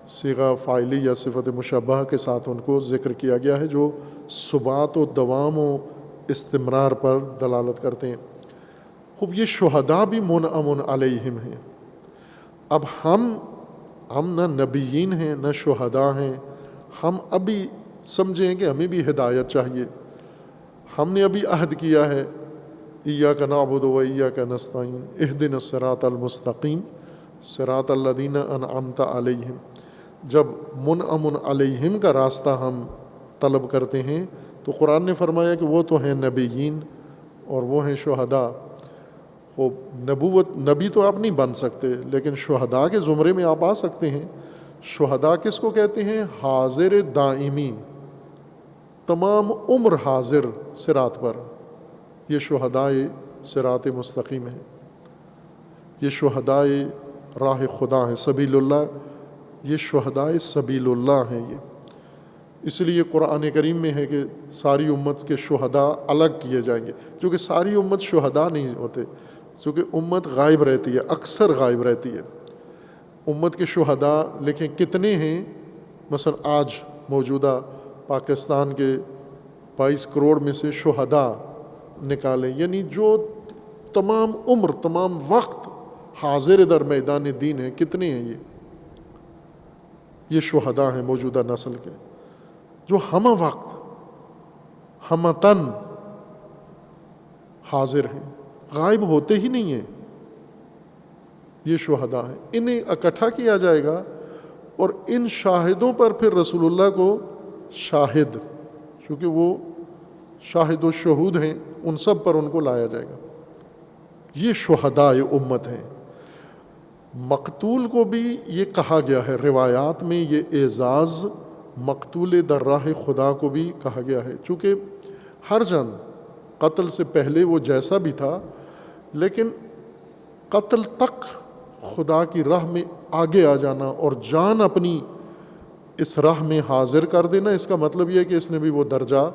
صیغہ فاعلی یا صفت مشبہ کے ساتھ ان کو ذکر کیا گیا ہے، جو ثبات و دوام و استمرار پر دلالت کرتے ہیں۔ خوب یہ شہداء بھی منعم علیہم ہیں۔ اب ہم نہ نبیین ہیں نہ شہداء ہیں، ہم ابھی سمجھیں کہ ہمیں بھی ہدایت چاہیے۔ ہم نے ابھی عہد کیا ہے، ایاک نعبد و ایاک نستعین اہدنا الصراط المستقیم صراط الذین انعمت علیہم۔ جب منعم علیہم کا راستہ ہم طلب کرتے ہیں تو قرآن نے فرمایا کہ وہ تو ہیں نبیین اور وہ ہیں شہداء۔ خوب نبی تو آپ نہیں بن سکتے، لیکن شہداء کے زمرے میں آپ آ سکتے ہیں۔ شہداء کس کو کہتے ہیں؟ حاضر دائمی، تمام عمر حاضر صراط پر، یہ شہداء صراط مستقیم ہیں، یہ شہداء راہ خدا ہیں، سبیل اللہ، یہ شہداء سبیل اللہ ہیں۔ یہ اس لیے قرآن کریم میں ہے کہ ساری امت کے شہداء الگ کیے جائیں گے، کیونکہ ساری امت شہداء نہیں ہوتے، کیونکہ امت غائب رہتی ہے، اکثر غائب رہتی ہے۔ امت کے شہداء لیکن کتنے ہیں؟ مثلا آج موجودہ پاکستان کے 22 کروڑ میں سے شہداء نکالیں، یعنی جو تمام عمر تمام وقت حاضر در میدان دین ہیں، کتنے ہیں یہ شہداء ہیں موجودہ نسل کے، جو ہمہ وقت ہمہ تن حاضر ہیں، غائب ہوتے ہی نہیں ہیں، یہ شہداء ہیں۔ انہیں اکٹھا کیا جائے گا اور ان شاہدوں پر پھر رسول اللہ کو شاہد، چونکہ وہ شاہد و شہود ہیں، ان سب پر ان کو لایا جائے گا۔ یہ شہداء امت ہیں۔ مقتول کو بھی یہ کہا گیا ہے، روایات میں یہ اعزاز مقتول در راہ خدا کو بھی کہا گیا ہے، چونکہ ہر جان قتل سے پہلے وہ جیسا بھی تھا، لیکن قتل تک خدا کی راہ میں آگے آ جانا اور جان اپنی اس راہ میں حاضر کر دینا، اس کا مطلب یہ ہے کہ اس نے بھی وہ درجہ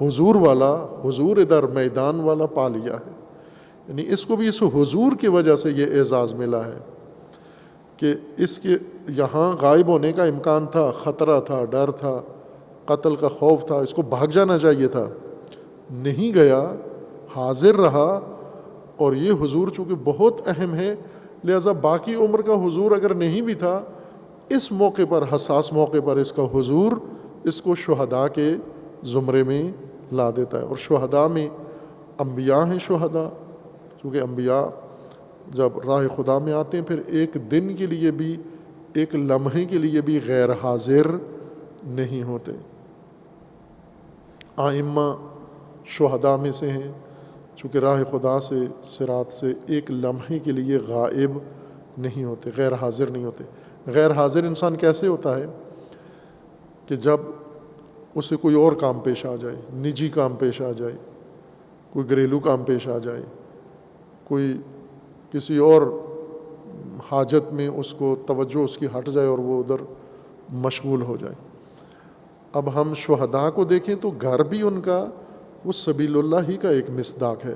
حضور والا، حضور در میدان والا پا لیا ہے۔ یعنی اس کو بھی اس حضور کی وجہ سے یہ اعزاز ملا ہے کہ اس کے یہاں غائب ہونے کا امکان تھا، خطرہ تھا، ڈر تھا، قتل کا خوف تھا، اس کو بھاگ جانا چاہیے تھا، نہیں گیا، حاضر رہا. اور یہ حضور چونکہ بہت اہم ہے، لہذا باقی عمر کا حضور اگر نہیں بھی تھا، اس موقع پر، حساس موقع پر اس کا حضور اس کو شہداء کے زمرے میں لا دیتا ہے. اور شہداء میں انبیاء ہیں. شہداء چونکہ انبیاء جب راہ خدا میں آتے ہیں پھر ایک دن کے لیے بھی، ایک لمحے کے لیے بھی غیر حاضر نہیں ہوتے. ائمہ شہداء میں سے ہیں، چونکہ راہ خدا سے، صراط سے ایک لمحے کے لیے غائب نہیں ہوتے، غیر حاضر نہیں ہوتے. غیر حاضر انسان کیسے ہوتا ہے کہ جب اسے کوئی اور کام پیش آ جائے، نجی کام پیش آ جائے، کوئی گھریلو کام پیش آ جائے، کوئی کسی اور حاجت میں اس کو توجہ اس کی ہٹ جائے اور وہ ادھر مشغول ہو جائے. اب ہم شہداء کو دیکھیں تو گھر بھی ان کا وہ سبیل اللہ ہی کا ایک مصداق ہے،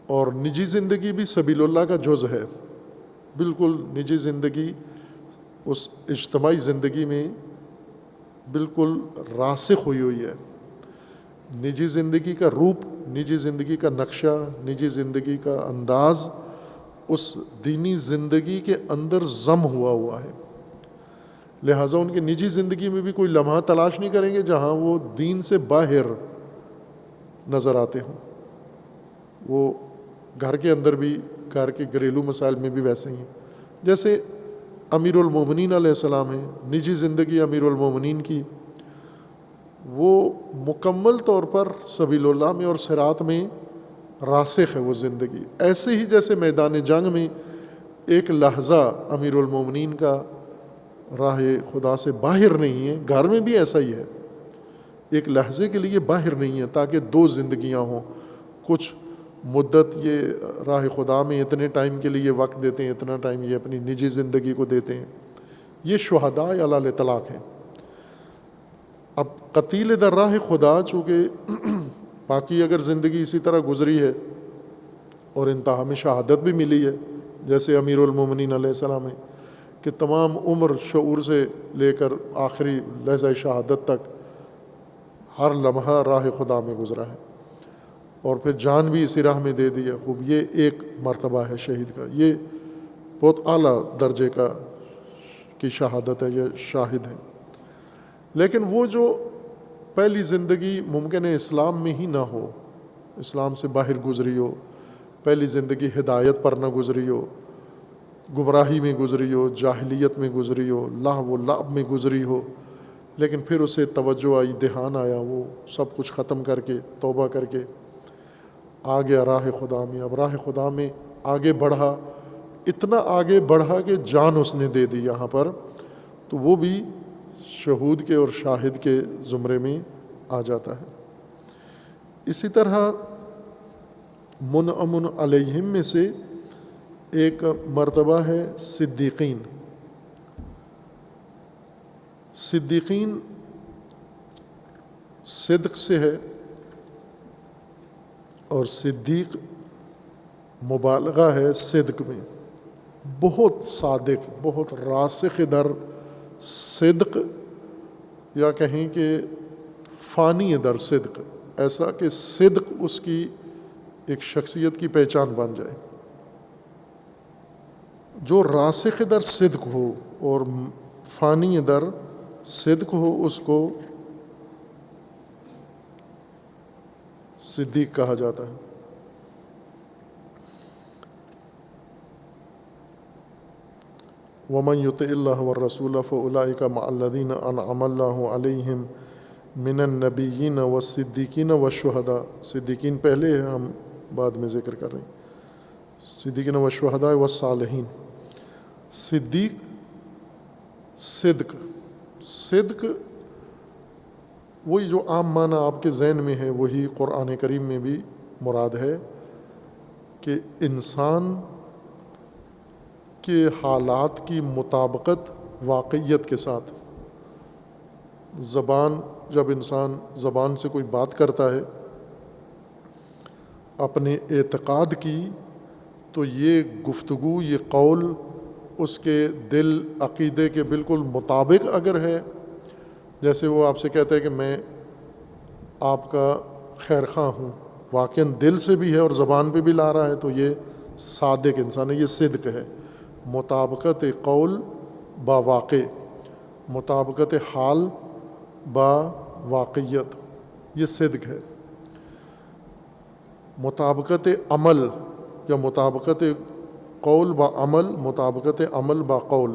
اور نجی زندگی بھی سبیل اللہ کا جز ہے. بالکل نجی زندگی اس اجتماعی زندگی میں بالکل راسخ ہوئی ہے. نجی زندگی کا روپ، نجی زندگی کا نقشہ، نجی زندگی کا انداز اس دینی زندگی کے اندر ضم ہوا ہے. لہٰذا ان کی نجی زندگی میں بھی کوئی لمحہ تلاش نہیں کریں گے جہاں وہ دین سے باہر نظر آتے ہوں. وہ گھر کے اندر بھی، گھر کے گھریلو مسائل میں بھی ویسے ہی ہیں. جیسے امیر المومنین علیہ السلام ہیں، نجی زندگی امیر المومنین کی وہ مکمل طور پر سبیل اللہ میں اور صراط میں راسخ ہے وہ زندگی. ایسے ہی جیسے میدان جنگ میں ایک لحظہ امیر المومنین کا راہ خدا سے باہر نہیں ہے، گھر میں بھی ایسا ہی ہے، ایک لحظے کے لیے باہر نہیں ہے، تاکہ دو زندگیاں ہوں. کچھ مدت یہ راہ خدا میں اتنے ٹائم کے لیے وقت دیتے ہیں، اتنا ٹائم یہ اپنی نجی زندگی کو دیتے ہیں. یہ شہداء علی الاطلاق ہیں. اب قتیل در راہ خدا چونکہ باقی اگر زندگی اسی طرح گزری ہے اور انتہا میں شہادت بھی ملی ہے، جیسے امیر المومنین علیہ السلام ہے کہ تمام عمر شعور سے لے کر آخری لحظہ شہادت تک ہر لمحہ راہ خدا میں گزرا ہے، اور پھر جان بھی اسی راہ میں دے دی ہے. خوب یہ ایک مرتبہ ہے شہید کا، یہ بہت اعلیٰ درجے کی شہادت ہے، یہ شاہد ہے. لیکن وہ جو پہلی زندگی ممکن ہے اسلام میں ہی نہ ہو، اسلام سے باہر گزری ہو، پہلی زندگی ہدایت پر نہ گزری ہو، گمراہی میں گزری ہو، جاہلیت میں گزری ہو، لہو و لعب میں گزری ہو، لیکن پھر اسے توجہ آئی، دھیان آیا، وہ سب کچھ ختم کر کے توبہ کر کے آ گیا راہ خدا میں. اب راہ خدا میں آگے بڑھا، اتنا آگے بڑھا کہ جان اس نے دے دی یہاں پر، تو وہ بھی شہود کے اور شاہد کے زمرے میں آ جاتا ہے. اسی طرح منعم علیہم میں سے ایک مرتبہ ہے صدیقین. صدیقین صدق سے ہے، اور صدیق مبالغہ ہے صدق میں. بہت صادق، بہت راسخ در صدق، یا کہیں کہ فانی در صدق، ایسا کہ صدق اس کی ایک شخصیت کی پہچان بن جائے. جو راسخ در صدق ہو اور فانی در صدق ہو اس کو صدیق کہا جاتا ہے. وَمَن يُطِعِ اللَّهَ وَالرَّسُولَ فَأُولَٰئِكَ مَعَ الَّذِينَ أَنْعَمَ اللَّهُ عَلَيْهِم مِّنَ النَّبِيِّينَ وَالصِّدِّيقِينَ وَالشُّهَدَاءِ. صدیقین پہلے ہے، ہم بعد میں ذکر کر رہے ہیں. صدیقین والشہداء والصالحین. صدیق صدق، صدق وہی جو عام معنی آپ کے ذہن میں ہے وہی قرآن کریم میں بھی مراد ہے، کہ انسان کے حالات کی مطابقت واقعیت کے ساتھ. جب انسان زبان سے کوئی بات کرتا ہے، اپنے اعتقاد کی تو یہ گفتگو، یہ قول اس کے دل عقیدے کے بالکل مطابق اگر ہے، جیسے وہ آپ سے کہتا ہے کہ میں آپ کا خیر خواہ ہوں، واقعاً دل سے بھی ہے اور زبان پہ بھی لا رہا ہے، تو یہ صادق انسان ہے، یہ صدق ہے۔ مطابقت قول با واقع، مطابقت حال با واقعیت، یہ صدق ہے۔ مطابقت عمل یا مطابقت قول با عمل، مطابقت عمل با قول،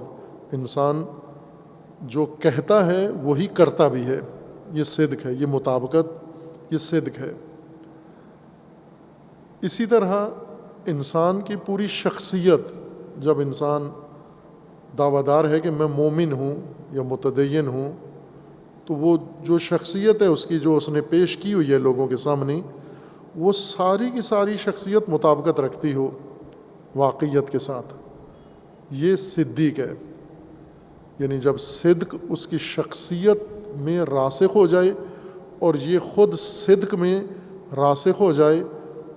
انسان جو کہتا ہے وہی کرتا بھی ہے، یہ صدق ہے، یہ مطابقت، یہ صدق ہے۔ اسی طرح انسان کی پوری شخصیت، جب انسان دعویٰ دار ہے کہ میں مومن ہوں یا متدین ہوں، تو وہ جو شخصیت ہے اس کی، جو اس نے پیش کی ہوئی ہے لوگوں کے سامنے، وہ ساری کی ساری شخصیت مطابقت رکھتی ہو واقعیت کے ساتھ، یہ صدیق ہے۔ یعنی جب صدق اس کی شخصیت میں راسخ ہو جائے اور یہ خود صدق میں راسخ ہو جائے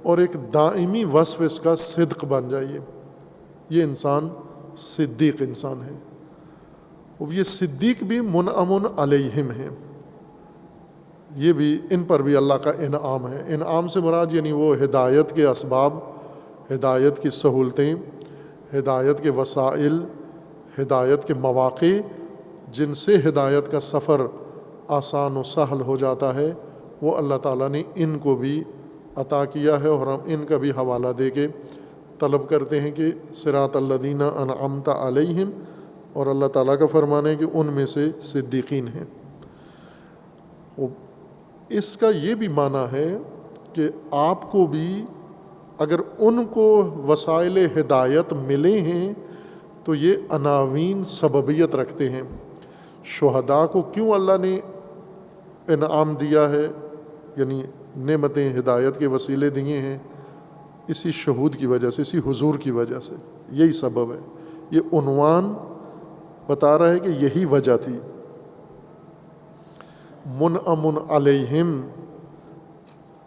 اور ایک دائمی وصف اس کا صدق بن جائے، یہ انسان صدیق انسان ہے۔ اب یہ صدیق بھی منعم علیہم ہیں، یہ بھی ان پر بھی اللہ کا انعام ہے۔ انعام سے مراد یعنی وہ ہدایت کے اسباب، ہدایت کی سہولتیں، ہدایت کے وسائل، ہدایت کے مواقع، جن سے ہدایت کا سفر آسان و سہل ہو جاتا ہے، وہ اللہ تعالیٰ نے ان کو بھی عطا کیا ہے، اور ہم ان کا بھی حوالہ دے کے طلب کرتے ہیں کہ صراط الذین انعمت علیہم، اور اللہ تعالیٰ کا فرمان ہے کہ ان میں سے صدیقین ہیں۔ اس کا یہ بھی معنی ہے کہ آپ کو بھی اگر ان کو وسائل ہدایت ملے ہیں تو یہ عناوین سببیت رکھتے ہیں۔ شہداء کو کیوں اللہ نے انعام دیا ہے، یعنی نعمتیں ہدایت کے وسیلے دیے ہیں؟ اسی شہود کی وجہ سے، اسی حضور کی وجہ سے، یہی سبب ہے۔ یہ عنوان بتا رہا ہے کہ یہی وجہ تھی۔ منعم علیہم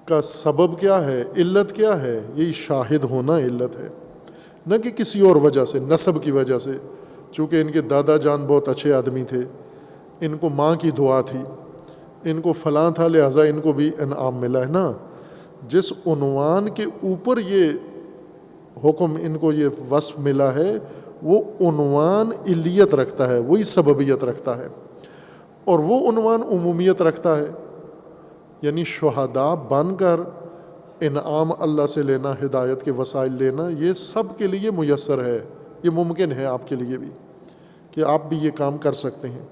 کا سبب کیا ہے، علت کیا ہے؟ یہی شاہد ہونا علت ہے، نہ کہ کسی اور وجہ سے، نسب کی وجہ سے، چونکہ ان کے دادا جان بہت اچھے آدمی تھے، ان کو ماں کی دعا تھی، ان کو فلاں تھا، لہٰذا ان کو بھی انعام ملا ہے نا۔ جس عنوان کے اوپر یہ حکم، ان کو یہ وصف ملا ہے، وہ عنوان علیت رکھتا ہے، وہی سببیت رکھتا ہے، اور وہ عنوان عمومیت رکھتا ہے۔ یعنی شہداء بن کر انعام اللہ سے لینا، ہدایت کے وسائل لینا، یہ سب کے لیے میسر ہے، یہ ممکن ہے آپ کے لیے بھی کہ آپ بھی یہ کام کر سکتے ہیں۔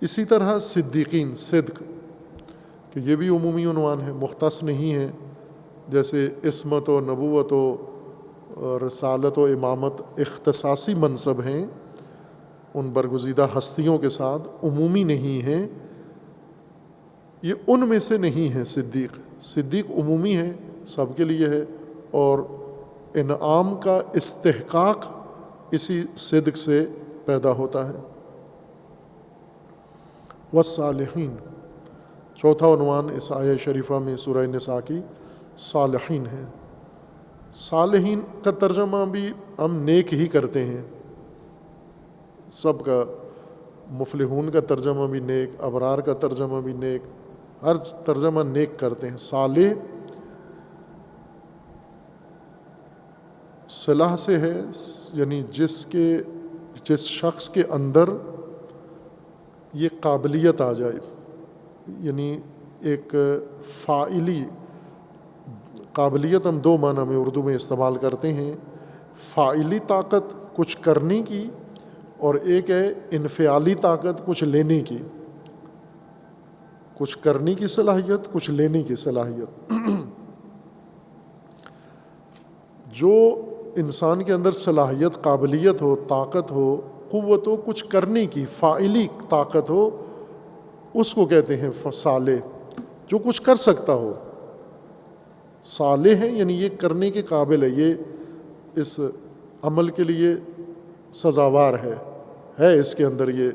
اسی طرح صدیقین، صدق، کہ یہ بھی عمومی عنوان ہے، مختص نہیں ہے۔ جیسے عصمت و نبوت و رسالت و امامت اختصاصی منصب ہیں ان برگزیدہ ہستیوں کے ساتھ، عمومی نہیں ہیں، یہ ان میں سے نہیں ہے۔ صدیق، صدیق عمومی ہے، سب کے لیے ہے، اور انعام کا استحقاق اسی صدق سے پیدا ہوتا ہے۔ والصالحین، چوتھا عنوان اس آیہ شریفہ میں سورہ نساء کی صالحین ہے۔ صالحین کا ترجمہ بھی ہم نیک ہی کرتے ہیں، سب کا، مفلحون کا ترجمہ بھی نیک، ابرار کا ترجمہ بھی نیک، ہر ترجمہ نیک کرتے ہیں۔ صالح صلاح سے ہے، یعنی جس شخص کے اندر یہ قابلیت آ جائے، یعنی ایک فاعلی قابلیت، ہم دو معنی میں اردو میں استعمال کرتے ہیں، فاعلی طاقت کچھ کرنے کی، اور ایک ہے انفعالی طاقت کچھ لینے کی، کچھ کرنے کی صلاحیت، کچھ لینے کی صلاحیت۔ جو انسان کے اندر صلاحیت، قابلیت ہو، طاقت ہو، قوت ہو کچھ کرنے کی، فاعلی طاقت ہو، اس کو کہتے ہیں صالح، جو کچھ کر سکتا ہو۔ صالح ہے یعنی یہ کرنے کے قابل ہے، یہ اس عمل کے لیے سزاوار ہے اس کے اندر یہ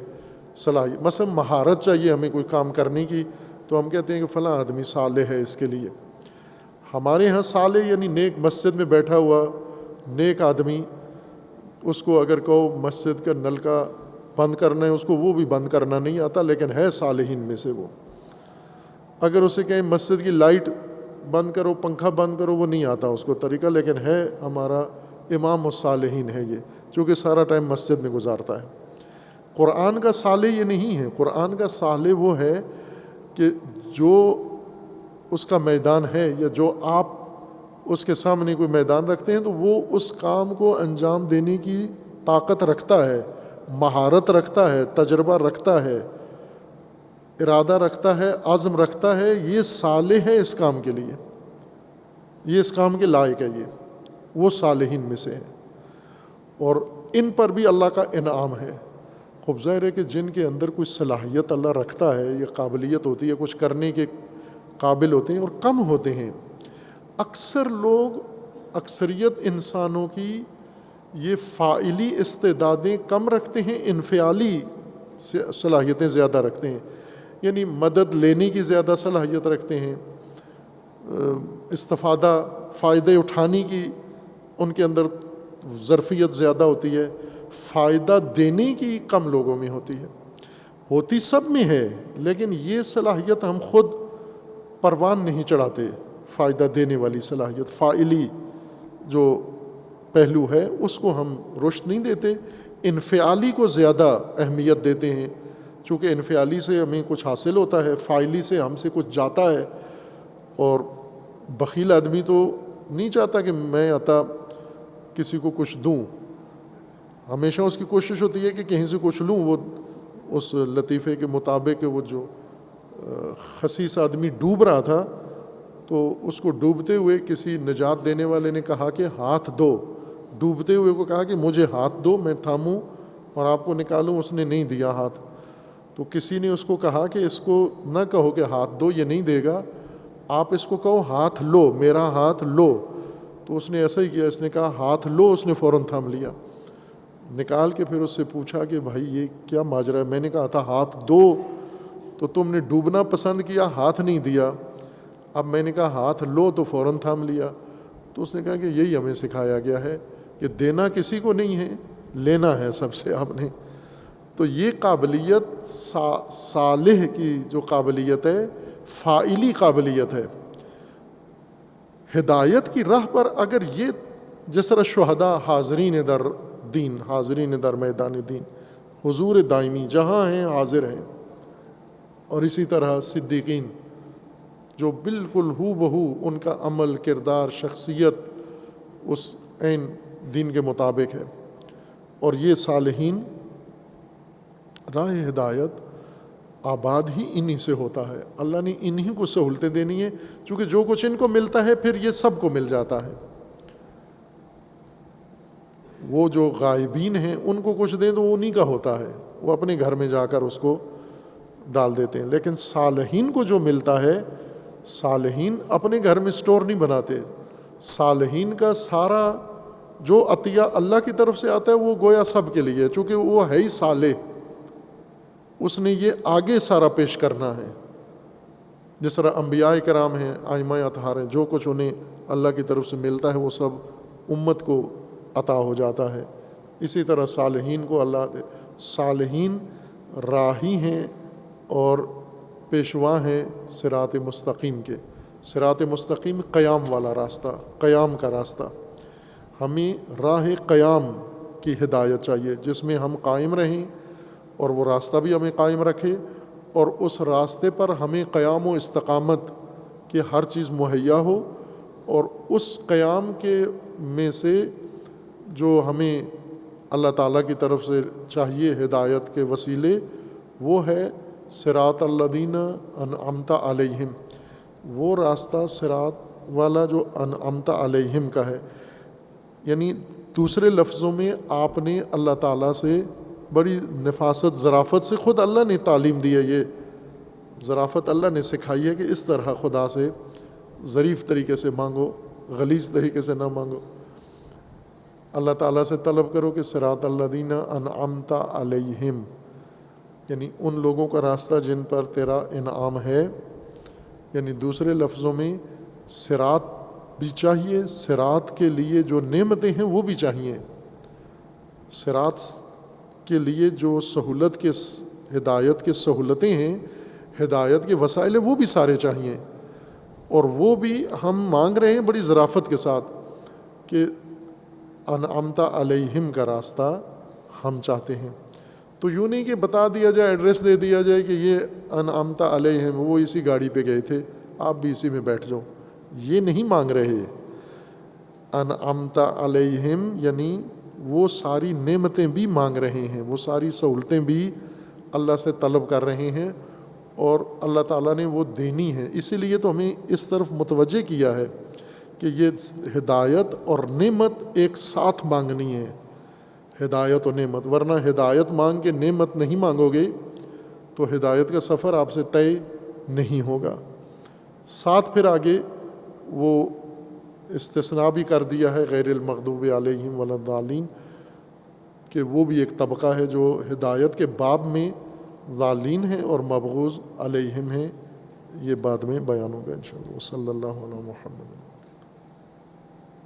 صلاحیت۔ مثلا مہارت چاہیے ہمیں کوئی کام کرنے کی، تو ہم کہتے ہیں کہ فلاں آدمی صالح ہے اس کے لیے۔ ہمارے ہاں صالح یعنی نیک، مسجد میں بیٹھا ہوا نیک آدمی، اس کو اگر کہو مسجد کا نل کا بند کرنا ہے، اس کو وہ بھی بند کرنا نہیں آتا، لیکن ہے صالحین میں سے وہ۔ اگر اسے کہیں مسجد کی لائٹ بند کرو، پنکھا بند کرو، وہ نہیں آتا اس کو طریقہ، لیکن ہے ہمارا امام الصالحین ہے یہ، چونکہ سارا ٹائم مسجد میں گزارتا ہے۔ قرآن کا صالح یہ نہیں ہے، قرآن کا صالح وہ ہے کہ جو اس کا میدان ہے، یا جو آپ اس کے سامنے کوئی میدان رکھتے ہیں تو وہ اس کام کو انجام دینے کی طاقت رکھتا ہے، مہارت رکھتا ہے، تجربہ رکھتا ہے، ارادہ رکھتا ہے، عزم رکھتا ہے، یہ صالح ہے اس کام کے لیے، یہ اس کام کے لائق ہے، یہ وہ صالحین میں سے ہے۔ اور ان پر بھی اللہ کا انعام ہے۔ خوب ظاہر ہے کہ جن کے اندر کوئی صلاحیت اللہ رکھتا ہے، یہ قابلیت ہوتی ہے، کچھ کرنے کے قابل ہوتے ہیں، اور کم ہوتے ہیں۔ اکثر لوگ، اکثریت انسانوں کی یہ فاعلی استعدادیں کم رکھتے ہیں، انفعالی صلاحیتیں زیادہ رکھتے ہیں، یعنی مدد لینے کی زیادہ صلاحیت رکھتے ہیں، استفادہ، فائدے اٹھانے کی ان کے اندر ظرفیت زیادہ ہوتی ہے، فائدہ دینے کی کم لوگوں میں ہوتی ہے۔ ہوتی سب میں ہے، لیکن یہ صلاحیت ہم خود پروان نہیں چڑھاتے، فائدہ دینے والی صلاحیت، فاعلی جو پہلو ہے اس کو ہم رشد نہیں دیتے، انفعالی کو زیادہ اہمیت دیتے ہیں، چونکہ انفعالی سے ہمیں کچھ حاصل ہوتا ہے، فاعلی سے ہم سے کچھ جاتا ہے۔ اور بخیل آدمی تو نہیں چاہتا کہ میں عطا کسی کو کچھ دوں، ہمیشہ اس کی کوشش ہوتی ہے کہ کہیں سے کچھ لوں۔ وہ اس لطیفے کے مطابق وہ جو خسیس آدمی ڈوب رہا تھا، تو اس کو ڈوبتے ہوئے کسی نجات دینے والے نے کہا کہ ہاتھ دو، ڈوبتے ہوئے کو کہا کہ مجھے ہاتھ دو، میں تھاموں اور آپ کو نکالوں، اس نے نہیں دیا ہاتھ۔ تو کسی نے اس کو کہا کہ اس کو نہ کہو کہ ہاتھ دو، یہ نہیں دے گا، آپ اس کو کہو ہاتھ لو، میرا ہاتھ لو۔ تو اس نے ایسا ہی کیا، اس نے کہا ہاتھ لو، اس نے فوراً تھام لیا، نکال کے پھر اس سے پوچھا کہ بھائی یہ کیا ماجرا ہے، میں نے کہا تھا ہاتھ دو تو تم نے ڈوبنا پسند کیا، ہاتھ نہیں دیا، اب میں نے کہا ہاتھ لو تو فوراً تھام لیا۔ تو اس نے کہا کہ یہی ہمیں سکھایا گیا ہے کہ دینا کسی کو نہیں ہے، لینا ہے سب سے آپ نے۔ تو یہ قابلیت صالح کی جو قابلیت ہے، فاعلی قابلیت ہے۔ ہدایت کی راہ پر اگر یہ جس طرح شہداء حاضرین در دین، حاضرین در میدان دین، حضور دائمی جہاں ہیں حاضر ہیں، اور اسی طرح صدیقین جو بالکل ہو بہو ان کا عمل، کردار، شخصیت اس عین دین کے مطابق ہے، اور یہ صالحین راہ ہدایت آباد ہی انہی سے ہوتا ہے۔ اللہ نے انہی کو سہولتیں دینی ہیں، چونکہ جو کچھ ان کو ملتا ہے پھر یہ سب کو مل جاتا ہے۔ وہ جو غائبین ہیں ان کو کچھ دیں تو وہ انہی کا ہوتا ہے، وہ اپنے گھر میں جا کر اس کو ڈال دیتے ہیں، لیکن صالحین کو جو ملتا ہے، صالحین اپنے گھر میں سٹور نہیں بناتے، صالحین کا سارا جو عطیہ اللہ کی طرف سے آتا ہے وہ گویا سب کے لیے، چونکہ وہ ہے ہی صالح، اس نے یہ آگے سارا پیش کرنا ہے۔ جس طرح انبیاء کرام ہیں، ائمہ اطہار ہیں، جو کچھ انہیں اللہ کی طرف سے ملتا ہے وہ سب امت کو عطا ہو جاتا ہے۔ اسی طرح صالحین کو اللہ دے، صالحین راہی ہیں اور پیشوا ہیں صراط مستقیم کے۔ صراط مستقیم قیام والا راستہ، قیام کا راستہ۔ ہمیں راہ قیام کی ہدایت چاہیے، جس میں ہم قائم رہیں اور وہ راستہ بھی ہمیں قائم رکھے، اور اس راستے پر ہمیں قیام و استقامت کی ہر چیز مہیا ہو، اور اس قیام کے میں سے جو ہمیں اللہ تعالیٰ کی طرف سے چاہیے ہدایت کے وسیلے، وہ ہے صراط الذین انعمت علیہم، وہ راستہ صراط والا جو انعمت علیہم کا ہے۔ یعنی دوسرے لفظوں میں آپ نے اللہ تعالیٰ سے بڑی نفاست، ظرافت سے، خود اللہ نے تعلیم دی ہے، یہ ظرافت اللہ نے سکھائی ہے کہ اس طرح خدا سے ظریف طریقے سے مانگو، غلیظ طریقے سے نہ مانگو۔ اللہ تعالیٰ سے طلب کرو کہ صراط الذین انعمت علیہم، یعنی ان لوگوں کا راستہ جن پر تیرا انعام ہے، یعنی دوسرے لفظوں میں صراط بھی چاہیے، صراط کے لیے جو نعمتیں ہیں وہ بھی چاہیے، صراط کے لیے جو سہولت کے ہدایت کے سہولتیں ہیں، ہدایت کے وسائل ہیں، وہ بھی سارے چاہیے، اور وہ بھی ہم مانگ رہے ہیں بڑی ظرافت کے ساتھ کہ انعمت علیہم کا راستہ ہم چاہتے ہیں۔ تو یوں نہیں کہ بتا دیا جائے، ایڈریس دے دیا جائے کہ یہ انعمت علیہم، وہ اسی گاڑی پہ گئے تھے، آپ بھی اسی میں بیٹھ جاؤ، یہ نہیں مانگ رہے۔ انعمت علیہم یعنی وہ ساری نعمتیں بھی مانگ رہے ہیں، وہ ساری سہولتیں بھی اللہ سے طلب کر رہے ہیں، اور اللہ تعالیٰ نے وہ دینی ہے۔ اسی لیے تو ہمیں اس طرف متوجہ کیا ہے کہ یہ ہدایت اور نعمت ایک ساتھ مانگنی ہے، ہدایت و نعمت، ورنہ ہدایت مانگ کے نعمت نہیں مانگو گے تو ہدایت کا سفر آپ سے طے نہیں ہوگا۔ ساتھ پھر آگے وہ استثناء بھی کر دیا ہے غیر المغضوب علیہم ولا الضالین، کہ وہ بھی ایک طبقہ ہے جو ہدایت کے باب میں ضالین ہیں اور مبغوض علیہم ہیں، یہ بعد میں بیان ہوگا انشاءاللہ۔ صلی اللہ علیہ محمد۔